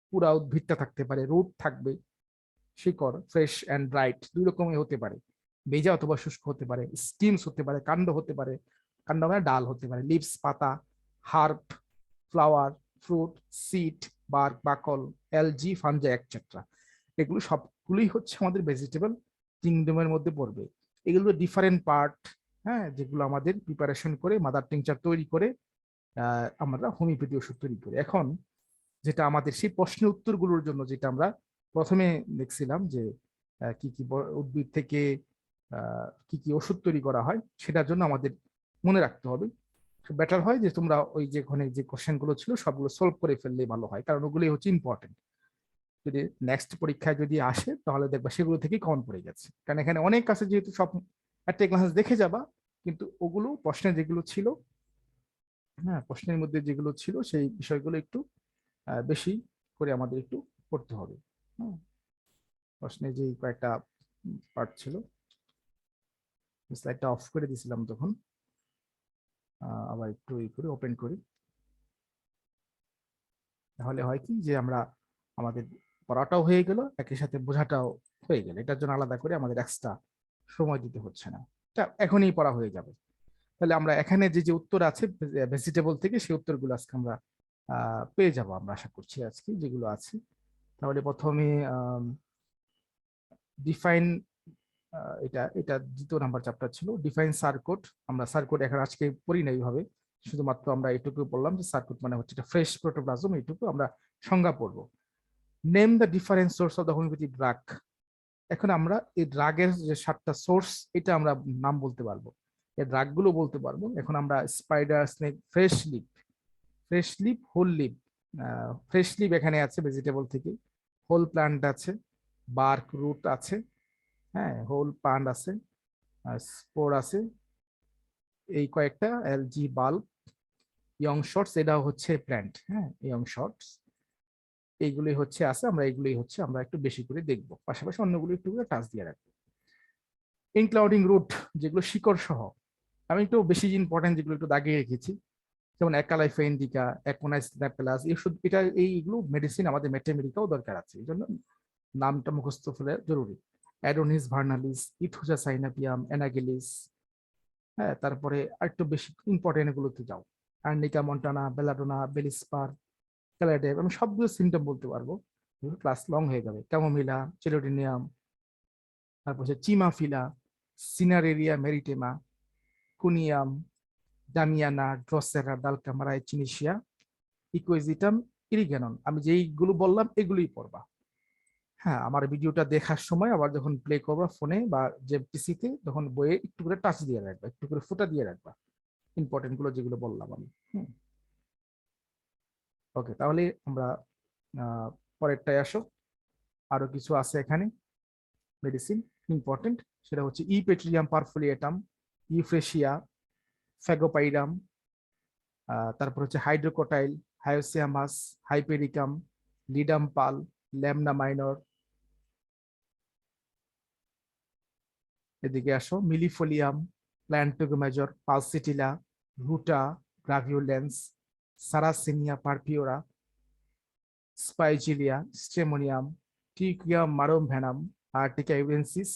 পুরা উদ্ভিদটা থাকতে পারে, রুট থাকবে, শিকড় ফ্রেশ অ্যান্ড ব্রাইট দুই রকমই হতে পারে, ভেজা অথবা শুষ্ক হতে পারে, স্টিমস হতে পারে, কাণ্ড হতে পারে, কাণ্ড মানে ডাল হতে পারে, লিভস পাতা, herb, flower, fruit, seed, bark বাকল, এলজি, ফানজাই এটসেট্রা। এগুলো সবগুলোই হচ্ছে আমাদের ভেজিটেবল কিংডমের মধ্যে পড়বে। এগুলো ডিফারেন্ট পার্ট, হ্যাঁ, যেগুলো আমাদের প্রিপারেশন করে মাদার টিংচার তৈরি করে আমরা হোমিওপ্যাথি ওষুধ তৈরি করি। এখন যেটা আমাদের সেই প্রশ্নের উত্তরগুলোর জন্য যেটা আমরা প্রথমে দেখছিলাম যে কি কি উদ্ভিদ থেকে কি কি ওষুধ তৈরি করা হয়, সেটার জন্য আমাদের মনে রাখতে হবে। বেটার হয় যে তোমরা ওই যে ওখানে যে কোশ্চেন গুলো ছিল সবগুলো সলভ করে ফেললে ভালো হয়, কারণ ওগুলোই হচ্ছে ইম্পর্টেন্ট। যদি নেক্সট পরীক্ষায় যদি আসে তাহলে দেখবা সেগুলো থেকেই কমন পড়ে গেছে, কারণ এখানে অনেক কাছে যেহেতু সব একটা ক্লাস দেখে যাবা, কিন্তু ওগুলো প্রশ্নে যেগুলো ছিল, হ্যাঁ, প্রশ্নের মধ্যে যেগুলো ছিল সেই বিষয়গুলো একটু বেশি করে আমাদের একটু পড়তে হবে। হ্যাঁ, প্রশ্নে যে কয়েকটা পার্ট ছিল, স্লাইডটা অফ করে দিয়েছিলাম তখন, আবার একটু এই করে ওপেন করি, তাহলে হয় কি যে আমরা আমাদের পড়াটাও হয়ে গেল, একই সাথে বোঝাটাও হয়ে গেল। এটার জন্য আলাদা করে আমাদের এক্সট্রা সময় দিতে হচ্ছে না, এটা এখনই পড়া হয়ে যাবে। তাহলে আমরা এখানে যে যে উত্তর আছে ভেজিটেবল থেকে সেই উত্তরগুলো আজকে আমরা পেয়ে যাব আমরা আশা করছি আজকে যেগুলো আছে। তাহলে প্রথমে ডিফাইন, এটা এটা দ্বিতীয় নাম্বার চ্যাপ্টার ছিল, ডিফাইন সার্কুট। আমরা সার্কুট এখন আজকে পড়ি না এইভাবে, শুধুমাত্র আমরা এটুকু বললাম যে সার্কুট মানে হচ্ছে এটা ফ্রেশ প্রোটোপ্লাজম, এইটুকু আমরা সংজ্ঞা পড়ব। Name the different source of the homeopathy drug. এখন আমরা এই ড্রাগের যে 7টা সোর্স এটা আমরা নাম বলতে পারবো, এই ড্রাগগুলো বলতে পারবো। এখন আমরা spider, snake, fresh leaf, whole leaf. Fresh leaf এখানে আছে ভেজিটেবল থেকে, হোল প্লান্ট আছে, বার্ক, রুট আছে, হ্যাঁ, হোল প্লান্ট আছে, স্পোর আছে, এই কয়েকটা, এলজি, বাল্ব, ইয়ং শর্টস, এটাও হচ্ছে প্ল্যান্ট, হ্যাঁ, ইয়ং শর্টস, এইগুলোই হচ্ছে আছে। আমরা এইগুলোই হচ্ছে আমরা একটু বেশি করে দেখবো, পাশাপাশি অন্যগুলো একটু করে টাচ দিয়ে রাখবো। ইনক্লুডিং রুট, যেগুলো শিকড় সহ, আমি একটু বেশি ইম্পর্টেন্ট যেগুলো একটু দাগিয়ে রেখেছি, যেমন অ্যাকালাইফা ইন্ডিকা, অ্যাকোনাইস স্ন্যাপেলাস, এটা এইগুলো মেডিসিন আমাদের মেটেমেরিকাও দরকার আছে, এই জন্য নামটা মুখস্থ ফেলে জরুরি। অ্যাডোনিস ভার্নালিস, ইথোজা সাইনাপিয়াম, অ্যানাগেলিস, হ্যাঁ, তারপরে আরেকটু বেশি ইম্পর্টেন্ট এগুলোতে যাও, আর্নিকা মন্টানা, বেলাডোনা, বেলিসপার, ক্যালাডেভ, আমি সবগুলো সিমটম বলতে পারবো, ক্লাস লং হয়ে যাবে। ক্যামোমিলা, চেলোডিনিয়াম, তারপর হচ্ছে chimaphila, cineraria maritima, conium, damiana, drosera, dulcamara, চিনিশিয়া, ইকুইজিটাম, ইরিগ্যানন। আমি যেইগুলো বললাম এগুলোই পড়বা। হ্যাঁ, আমার ভিডিওটা দেখার সময় আবার যখন প্লে করবা ফোনে বা যে পিসিতে, তখন বইয়ে একটু করে টাচ দিয়ে রাখবা, একটু করে ফুটা দিয়ে রাখবা ইম্পর্টেন্ট গুলো যেগুলো বললাম আমি। ওকে, তাহলে আমরা পরেরটায় আসো। আরো কিছু আছে এখানে মেডিসিন ইম্পর্টেন্ট, সেটা হচ্ছে ইপেট্রিয়াম পারফোলিয়েটাম, ইউফ্রেশিয়া, ফ্যাগোপাইরাম, তারপর হচ্ছে hydrocotyle, hyoscyamus, hypericum, ledum pal, lemna minor. এদিকে আসো, millefolium, plantago major, pulsatilla, ruta, graveolens, sarracenia purpurea, spigelia, stramonium, teucrium marum verum, urtica urens,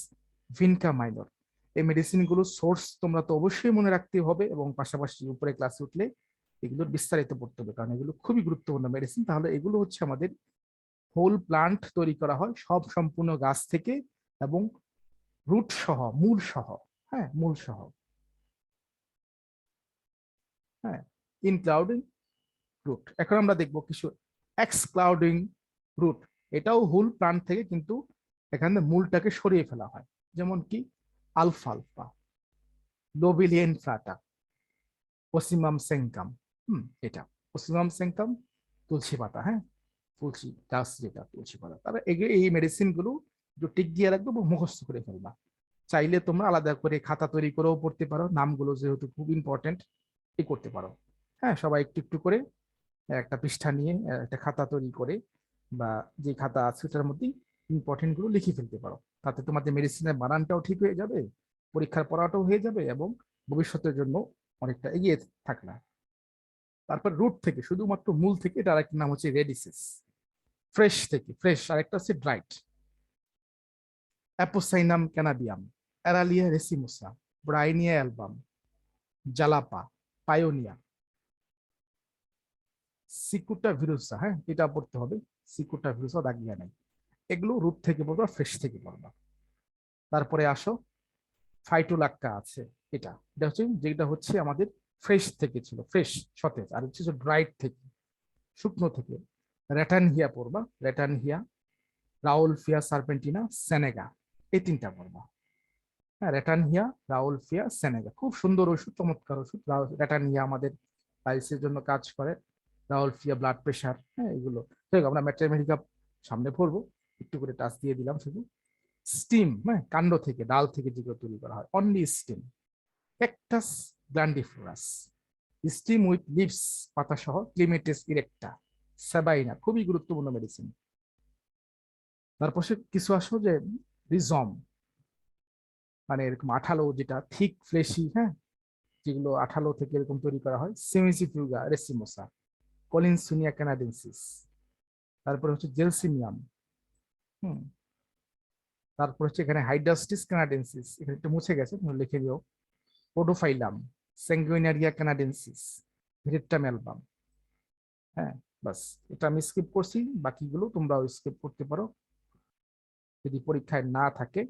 vinca minor. এই মেডিসিনগুলো সোর্স তোমরা তো অবশ্যই মনে রাখতে হবে, এবং পাশাপাশি উপরে ক্লাসে উঠলে এগুলোর বিস্তারিত পড়তে হবে, কারণ এগুলো খুবই গুরুত্বপূর্ণ মেডিসিন। তাহলে এগুলো হচ্ছে আমাদের হোল প্লান্ট তৈরি করা হয়, সব সম্পূর্ণ গাছ থেকে, এবং রুট সহ, মূল সহ, হ্যাঁ, মূল সহ, হ্যাঁ, ইনক্লুডিং রুট। এখন আমরা দেখবো কিছু এক্সক্লাউডিং রুট, এটাও হোল প্লান্ট থেকে, কিন্তু এখানে মূলটাকে সরিয়ে ফেলা হয়। যেমন কি আলফালফা, লোবিলিয়েন ফ্লাটা, ওসিমাম সেঙ্কাম, এটা ওসিমাম সেঙ্কাম, তুলসী পাতা, হ্যাঁ, তুলসী গাছ যেটা, তুলসী পাতা। তারা এই মেডিসিন গুলো একটু টিক দিয়ে রাখবো এবং মুখস্থ করে ফেলবা। চাইলে তোমরা আলাদা করে খাতা তৈরি করেও পড়তে পারো, নামগুলো যেহেতু খুব ইম্পর্টেন্ট, এই করতে পারো। হ্যাঁ, সবাই একটু একটু করে একটা পৃষ্ঠা নিয়ে একটা খাতা তৈরি করে, বা যে খাতা আছে সেটার মধ্যে ইম্পর্টেন্ট গুলো লিখে ফেলতে পারো। তাতে তোমাদের মেডিসিনের বানানটাও ঠিক হয়ে যাবে, পরীক্ষার পড়াটাও হয়ে যাবে, এবং ভবিষ্যতের জন্য অনেকটা এগিয়ে থাকলা। তারপর রুট থেকে, শুধুমাত্র মূল থেকে, এটা আরেকটা নাম হচ্ছে রেডিসিস। ফ্রেশ থেকে, ফ্রেশ আরেকটা হচ্ছে ড্রাইড, অ্যাপোসাইনাম ক্যানাবিয়াম, অ্যারালিয়া রেসিমোসা, ব্রাইনিয়া অ্যালবাম, জালাপা, পায়োনিয়া, সিকুটা ভিরুসা, হ্যাঁ, এটা পড়তে হবে, সিকুটা ভিরুসা দাগিয়া নাই। এগুলো রুট থেকে পড়বা, ফ্রেশ থেকে পড়বা। তারপরে আসো, ফাইটোলাক্কা আছে, এটা এটা হচ্ছে যেটা হচ্ছে আমাদের ফ্রেশ থেকে ছিল, ফ্রেশ সতেজ। আর হচ্ছে ড্রাইড থেকে, শুকনো থেকে, রেটানহিয়া পড়বা, রেটানহিয়া, রাউলফিয়া সার্পেন্টিনা, সেনেগা, এই তিনটা পড়বা। হ্যাঁ, রেটানহিয়া, রাউলফিয়া, সেনেগা, খুব সুন্দর ওষুধ, চমৎকার ওষুধ। রেটানহিয়া আমাদের পাইলসের জন্য কাজ করে, রাউলফিয়া ব্লাড প্রেশার, হ্যাঁ, এগুলো। আমরা ম্যাট্রামেডিকা সামনে পড়বো, একটু করে টাচ দিয়ে দিলাম শুধু। স্টিম, হ্যাঁ, কাণ্ড থেকে, ডাল থেকে যেগুলো তৈরি করা হয়, only stem. Cactus grandiflorus, stem with leaves, পাতা সহ, ক্লিমেটিস ইরেক্টা, সাবাইনা, খুবই গুরুত্বপূর্ণ মেডিসিন। তারপর কিছু আসো যে রিজম, মানে এরকম আঠালো, যেটা থিক ফ্লেশি, হ্যাঁ, যেগুলো আঠালো থেকে এরকম তৈরি করা হয়, সেমিসিফিউগা রেসিমোসা, কলিনসুনিয়া ক্যানাডেন্সিস। তারপর হচ্ছে জেলসিনিয়াম, তারপর হচ্ছে এখানে হাইড্রাস্টিস ক্যানাডেন্সিস, এখানে একটু মুছে গেছে, লিখে দিও। Podophyllum, sanguinaria canadensis, veratrum album. হ্যাঁ, বাস এটা আমি স্কিপ করছি, বাকিগুলো তোমরাও স্কিপ করতে পারো যদি পরীক্ষায় না থাকে।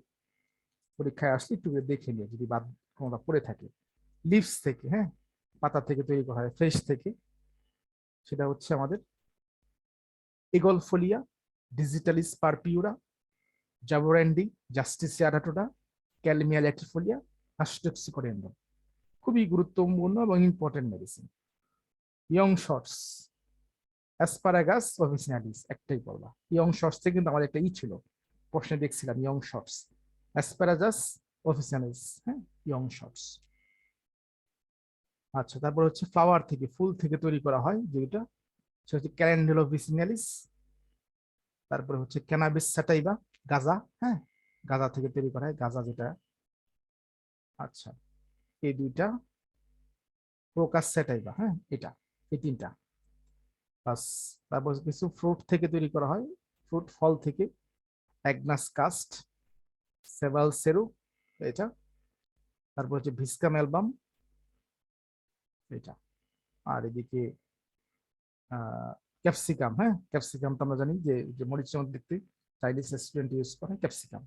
পরীক্ষায় আসলে একটু দেখে নিও যদি বাদ কোনটা পড়ে থাকে। লিভস থেকে, হ্যাঁ, পাতা থেকে তৈরি করা হয়, ফ্রেশ থেকে, সেটা হচ্ছে আমাদের aegle folia, digitalis purpurea, jaborandi, justicia adhatoda, kalmia latifolia, rhus toxicodendron. খুবই গুরুত্বপূর্ণ এবং important medicine. Young shoots, asparagus officinalis, একটাই পড়বা। ইয়ং শর্টস থেকে কিন্তু আমাদের একটা ছিল, প্রশ্নে দেখছিলাম ইয়ং শর্টস, অ্যাসপারাগাস অফিসিনালিস, হ্যাঁ, ইয়ং শর্টস। আচ্ছা, তারপর হচ্ছে ফ্লাওয়ার থেকে, ফুল থেকে তৈরি করা হয় যেটা, সেটা হচ্ছে ক্যালেন্ডুলা অফিসিনালিস। তারপরে হচ্ছে ক্যানাবিস স্যাটাইভা, গাঁজা, হ্যাঁ, গাঁজা থেকে তৈরি করা হয়, গাঁজা যেটা। আচ্ছা, এই দুইটা, ক্রোকাস স্যাটাইভা, হ্যাঁ, এটা, এই তিনটা। বাস, তারপর কিছু ফ্রুট থেকে তৈরি করা হয়, ফ্রুট, ফল থেকে, অ্যাগনাস কাস্ট, সেভাল সেরু, এটা। তারপর হচ্ছে ভিসকাম অ্যালবাম, এটা। আর এদিকে ক্যাপসিকাম, হ্যাঁ, ক্যাপসিকাম তো আমরা জানি যে যে মরিচের মধ্যে দেখতে চাইনিজ রেস্টুরেন্ট ইউজ করে ক্যাপসিকাম।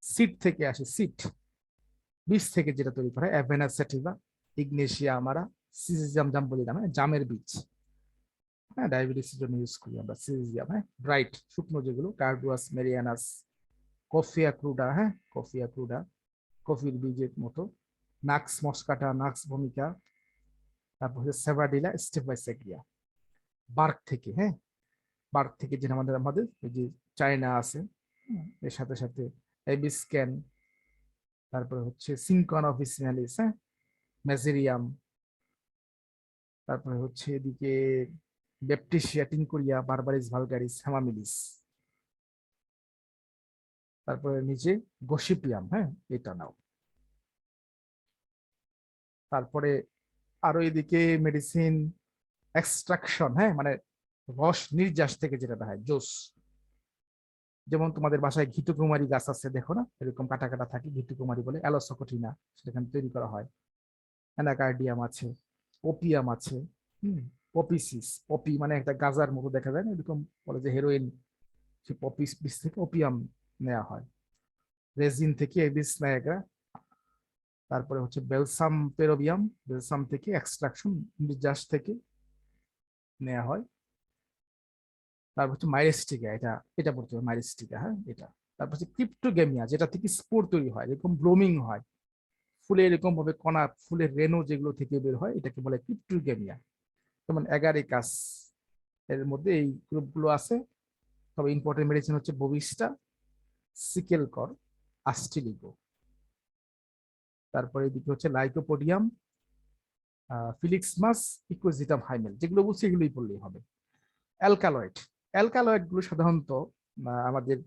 সিড থেকে আসে, সিড, বীজ থেকে যেটা তৈরি করা হয়, অ্যাভেনা স্যাটিভা, ইগনেশিয়া আমারা, সিজিয়াম জাম বলি, জামের বীজ, হ্যাঁ, ডায়াবেটিসের জন্য ইউজ করি আমরা সিজিয়াম, হ্যাঁ, ব্রাইট শুকনো যেগুলো, কার্ডুয়াস মেরিয়ানাস, কফিয়া ক্রুডা, হ্যাঁ, কফিয়া ক্রুডা, কফির বীজের মতো, নাক্স মস্কাটা, নাক্স ভূমিকা। তারপর হচ্ছে সেভাডিলা, স্টেফাইসেকিয়া, বার্ক থেকে, হ্যাঁ, বার্ক থেকে যেটা আমাদের আমাদের এই যে চায়না আছে, এর সাথে সাথে এবিস্ক্যান, তারপরে হচ্ছে সিনকন অফিসিনালিস, হ্যাঁ, মেজেরিয়াম, তারপরে হচ্ছে এদিকে বেপটিসিয়া টিনকুরিয়া, বারবারিস ভালগারিস, হেমামিলিস। তারপরে নিচে গসিপিয়াম, হ্যাঁ, এটা নাও। তারপরে আরো এদিকে মেডিসিন এক্সট্রাকশন, হ্যাঁ, মানে রস নির্যাস থেকে যেটা দেখা হয়, জোস। যেমন তোমাদের বাসায় ঘিতুকুমারী গাছ আছে, দেখো না, এরকম কাটা কাটা থাকে, ঘিতুকুমারী বলে, অ্যালোসকোটিনা, সেখানে তৈরি করা হয়। অ্যানাকার্ডিয়াম আছে, ওপিয়াম আছে, পপিসিস, পপি মানে একটা গাজার মতো দেখা যায় না, এরকম বলে যে হেরোইন, সে পপি বীজ থেকে ওপিয়াম নেওয়া হয়। রেজিন থেকে এবিস নায়াগ্রা। তারপরে হচ্ছে বেলসাম পেরোবিয়াম, বেলসাম থেকে এক্সট্রাকশন, নির্যাস থেকে নেওয়া হয়। তারপর হচ্ছে মাইরেস্টিকা, এটা এটা পড়তে হবে, মাইরেস্টিকা, হ্যাঁ, এটা। তারপর হচ্ছে ক্রিপ্টোগেমিয়া, যেটা থেকে স্পোর তৈরি হয়, এরকম ব্লুমিং হয়, ফুলে এরকম ভাবে কণা, ফুলের রেণু যেগুলো থেকে বের হয়, এটাকে বলে ক্রিপ্টোগেমিয়া। যেমন অ্যাগারিকাস, এর মধ্যে এই গ্রুপগুলো আছে। তবে ইম্পর্টেন্ট মেডিসিন হচ্ছে ববিস্টা, সিকেলকর, আস্টিলিগো। তারপরে এদিকে হচ্ছে লাইকোপোডিয়াম, ফিলিক্সমাস, ইকোজিটাম হাইমেল, যেগুলো বলছি এগুলোই বললেই হবে। অ্যালকালয়েড, অ্যালকালয়েড গুলো সাধারণত আমাদের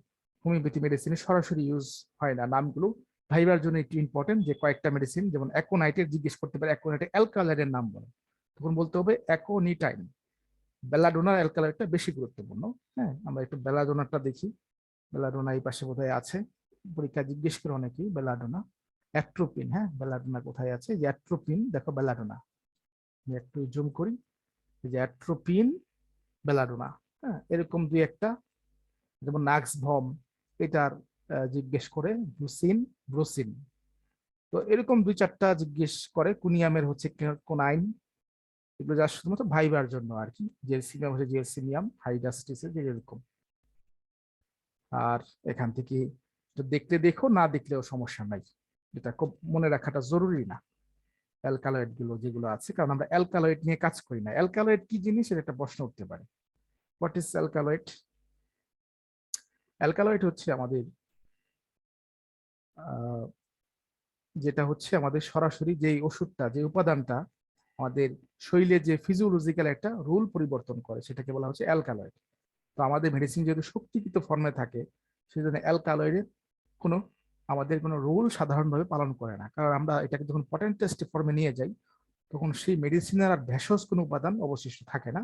হোমিওপ্যাথি মেডিসিনে সরাসরি ইউজ হয় না। নামগুলো ভাইবার জন্য একটু ইম্পর্টেন্ট, যে কয়েকটা মেডিসিন যেমন অ্যাকোনাইটের জিজ্ঞেস করতে পারে, অ্যাকোনাইটের অ্যালকালয়েডের নাম বলে, তখন বলতে হবে অ্যাকোনিটাইন। বেলাডোনার অ্যালকালয়েডটা বেশি গুরুত্বপূর্ণ। হ্যাঁ, আমরা একটু বেলাডোনারটা দেখি। বেলাডোনা এই পাশে বোধহয় আছে, পরীক্ষা জিজ্ঞেস করে অনেকেই বেলাডোনা। অ্যাট্রোপিন, হ্যাঁ, বেলাডোনা কোথায় আছে, যে অ্যাট্রোপিন, দেখো বেলাডোনা, আমি একটু জুম করি, যে অ্যাট্রোপিন, বেলাডোনা, হ্যাঁ, এরকম দুই একটা। যেমন নাক্স ভম, এটার জিজ্ঞেস করে ব্রুসিন, ব্রুসিন। তো এরকম দুই চারটা জিজ্ঞেস করে। কুনিয়ামের হচ্ছে কোনাইন, এগুলো যা শুধুমাত্র ভাইবার জন্য আর কি। জেলসিমিয়াম হচ্ছে জেলসিমিয়াম, হাইডাস্টিসে যে এরকম। আর এখান থেকে দেখতে দেখো, না দেখলেও সমস্যা নাই, এটা খুব মনে রাখাটা জরুরি না। অ্যালকালয়েড গুলো যেগুলো আছে, কারণ আমরা অ্যালকালয়েড নিয়ে কাজ করি না। অ্যালকালয়েড কি জিনিস, এর একটা প্রশ্ন উঠতে পারে। What is alkaloid? অ্যালকালয়েড হচ্ছে আমাদের যেটা হচ্ছে আমাদের সরাসরি যে ওষুধটা, যে উপাদানটা আমাদের শরীরে যে ফিজিওলজিক্যাল একটা রুল পরিবর্তন করে, সেটাকে বলা হচ্ছে অ্যালকালয়েড। তো আমাদের মেডিসিন যেহেতু শক্তিকৃত ফর্মে থাকে, সেই জন্য অ্যালকালয়েডের কোনো আমাদের কোনো রুল সাধারণভাবে পালন করে না। কারণ আমরা এটাকে যখন পটেন্ট টেস্ট ফর্মে নিয়ে যাই, তখন সেই মেডিসিনের আর ভেষজ কোনো উপাদান অবশিষ্ট থাকে না,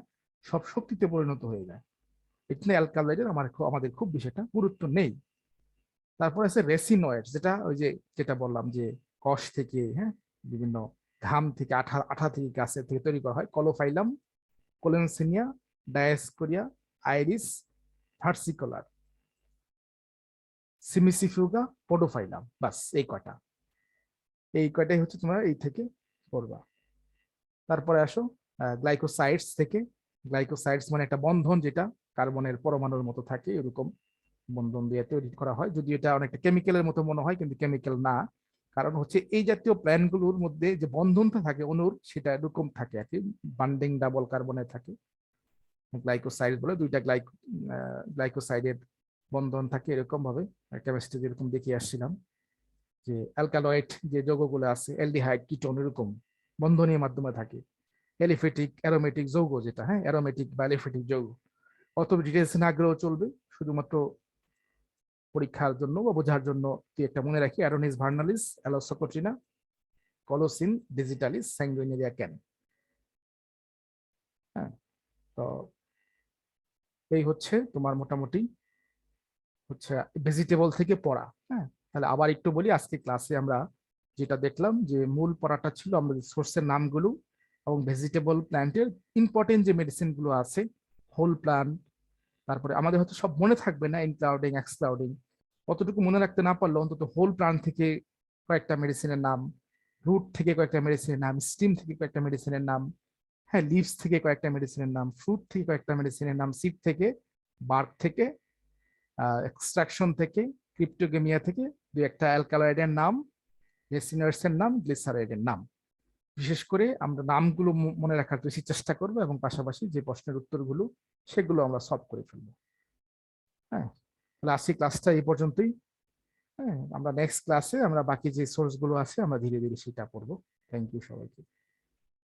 সব শক্তিতে পরিণত হয়ে যায়। এখানে অ্যালকালয়েডের আমাদের খুব বেশি একটা গুরুত্ব নেই। তারপর আছে রেসিনয়েড, যেটা ওই যে যেটা বললাম যে কষ থেকে, হ্যাঁ, বিভিন্ন ঘাম থেকে আঠা আঠা থেকে গাছের থেকে তৈরি করা হয়। Caulophyllum, collinsonia, dioscorea, iris, versicolor, cimicifuga, podophyllum. বাস এই কয়টাই হচ্ছে তোমরা এই থেকে পড়বা। তারপরে আসো গ্লাইকোসাইডস থেকে। গ্লাইকোসাইডস মানে একটা বন্ধন, যেটা কার্বনের পরমাণুর মতো থাকে, এরকম বন্ধন দিয়ে তৈরি করা হয়। যদি এটা অনেকটা কেমিক্যালের মতো মনে হয়, কিন্তু কেমিক্যাল না। কারণ হচ্ছে এই জাতীয় প্ল্যান্টগুলোর মধ্যে যে বন্ধনটা থাকে অনুর, সেটা এরকম থাকে আর কি, বান্ডিং ডাবল কার্বনে থাকে। গ্লাইকোসাইড বলে দুইটা গ্লাইকোসাইডের বন্ধন থাকে এরকম ভাবে। কেমিস্ট্রি যেরকম দেখিয়ে আসছিলাম যে অ্যালকালয়েড যে যৌগগুলো আছে, অ্যালডিহাইড, কিটোন, এরকম বন্ধনের মাধ্যমে থাকে। এলিফেটিক, অ্যারোমেটিক যৌগ যেটা, হ্যাঁ, অ্যারোমেটিক বা এলিফেটিক যৌগ। অত ডিটেলস না গেলেও চলবে, শুধুমাত্র পরীক্ষার জন্য বা বোঝার জন্য তুই একটা মনে রাখি, অ্যারোনিস ভার্নালিস, অ্যালোসোকোট্রিনা, কলোসিন ডিজিটালিস, স্যাঙ্গুইনেরিয়া ক্যান। হ্যাঁ, তো এই হচ্ছে তোমার মোটামুটি হচ্ছে ভেজিটেবল থেকে পড়া। হ্যাঁ, তাহলে আবার একটু বলি, আজকে ক্লাসে আমরা যেটা দেখলাম যে মূল পড়াটা ছিল আমাদের সোর্সের নামগুলো এবং ভেজিটেবল প্ল্যান্টের ইম্পর্টেন্ট যে মেডিসিন গুলো আছে, হোল প্ল্যান্ট। তারপরে আমাদের হয়তো সব মনে থাকবে না, ইনক্লাউডিং, এক্সক্লাউডিং, অতটুকু মনে রাখতে না পারলে অন্তত হোল প্ল্যান্ট থেকে কয়েকটা মেডিসিনের নাম, রুট থেকে কয়েকটা মেডিসিনের নাম, স্টিম থেকে কয়েকটা মেডিসিনের নাম, হ্যাঁ, লিভস থেকে কয়েকটা মেডিসিনের নাম, ফ্রুট থেকে কয়েকটা মেডিসিনের নাম, সিড থেকে, বার্ক থেকে, এক্সট্রাকশন থেকে, ক্রিপ্টোগেমিয়া থেকে দুই একটা অ্যালকালয়েডের নাম, রেসিনার্সের নাম, গ্লিসারাইডের নাম। বিশেষ করে আমরা নামগুলো মনে রাখার বেশি চেষ্টা করবো এবং পাশাপাশি যে প্রশ্নের উত্তরগুলো সেগুলো আমরা সলভ করে ফেলবো। হ্যাঁ, তাহলে আজকে ক্লাসটা এই পর্যন্তই। হ্যাঁ, আমরা নেক্সট ক্লাসে আমরা বাকি যে সোর্স গুলো আছে আমরা ধীরে ধীরে সেটা পড়বো। থ্যাংক ইউ সবাইকে।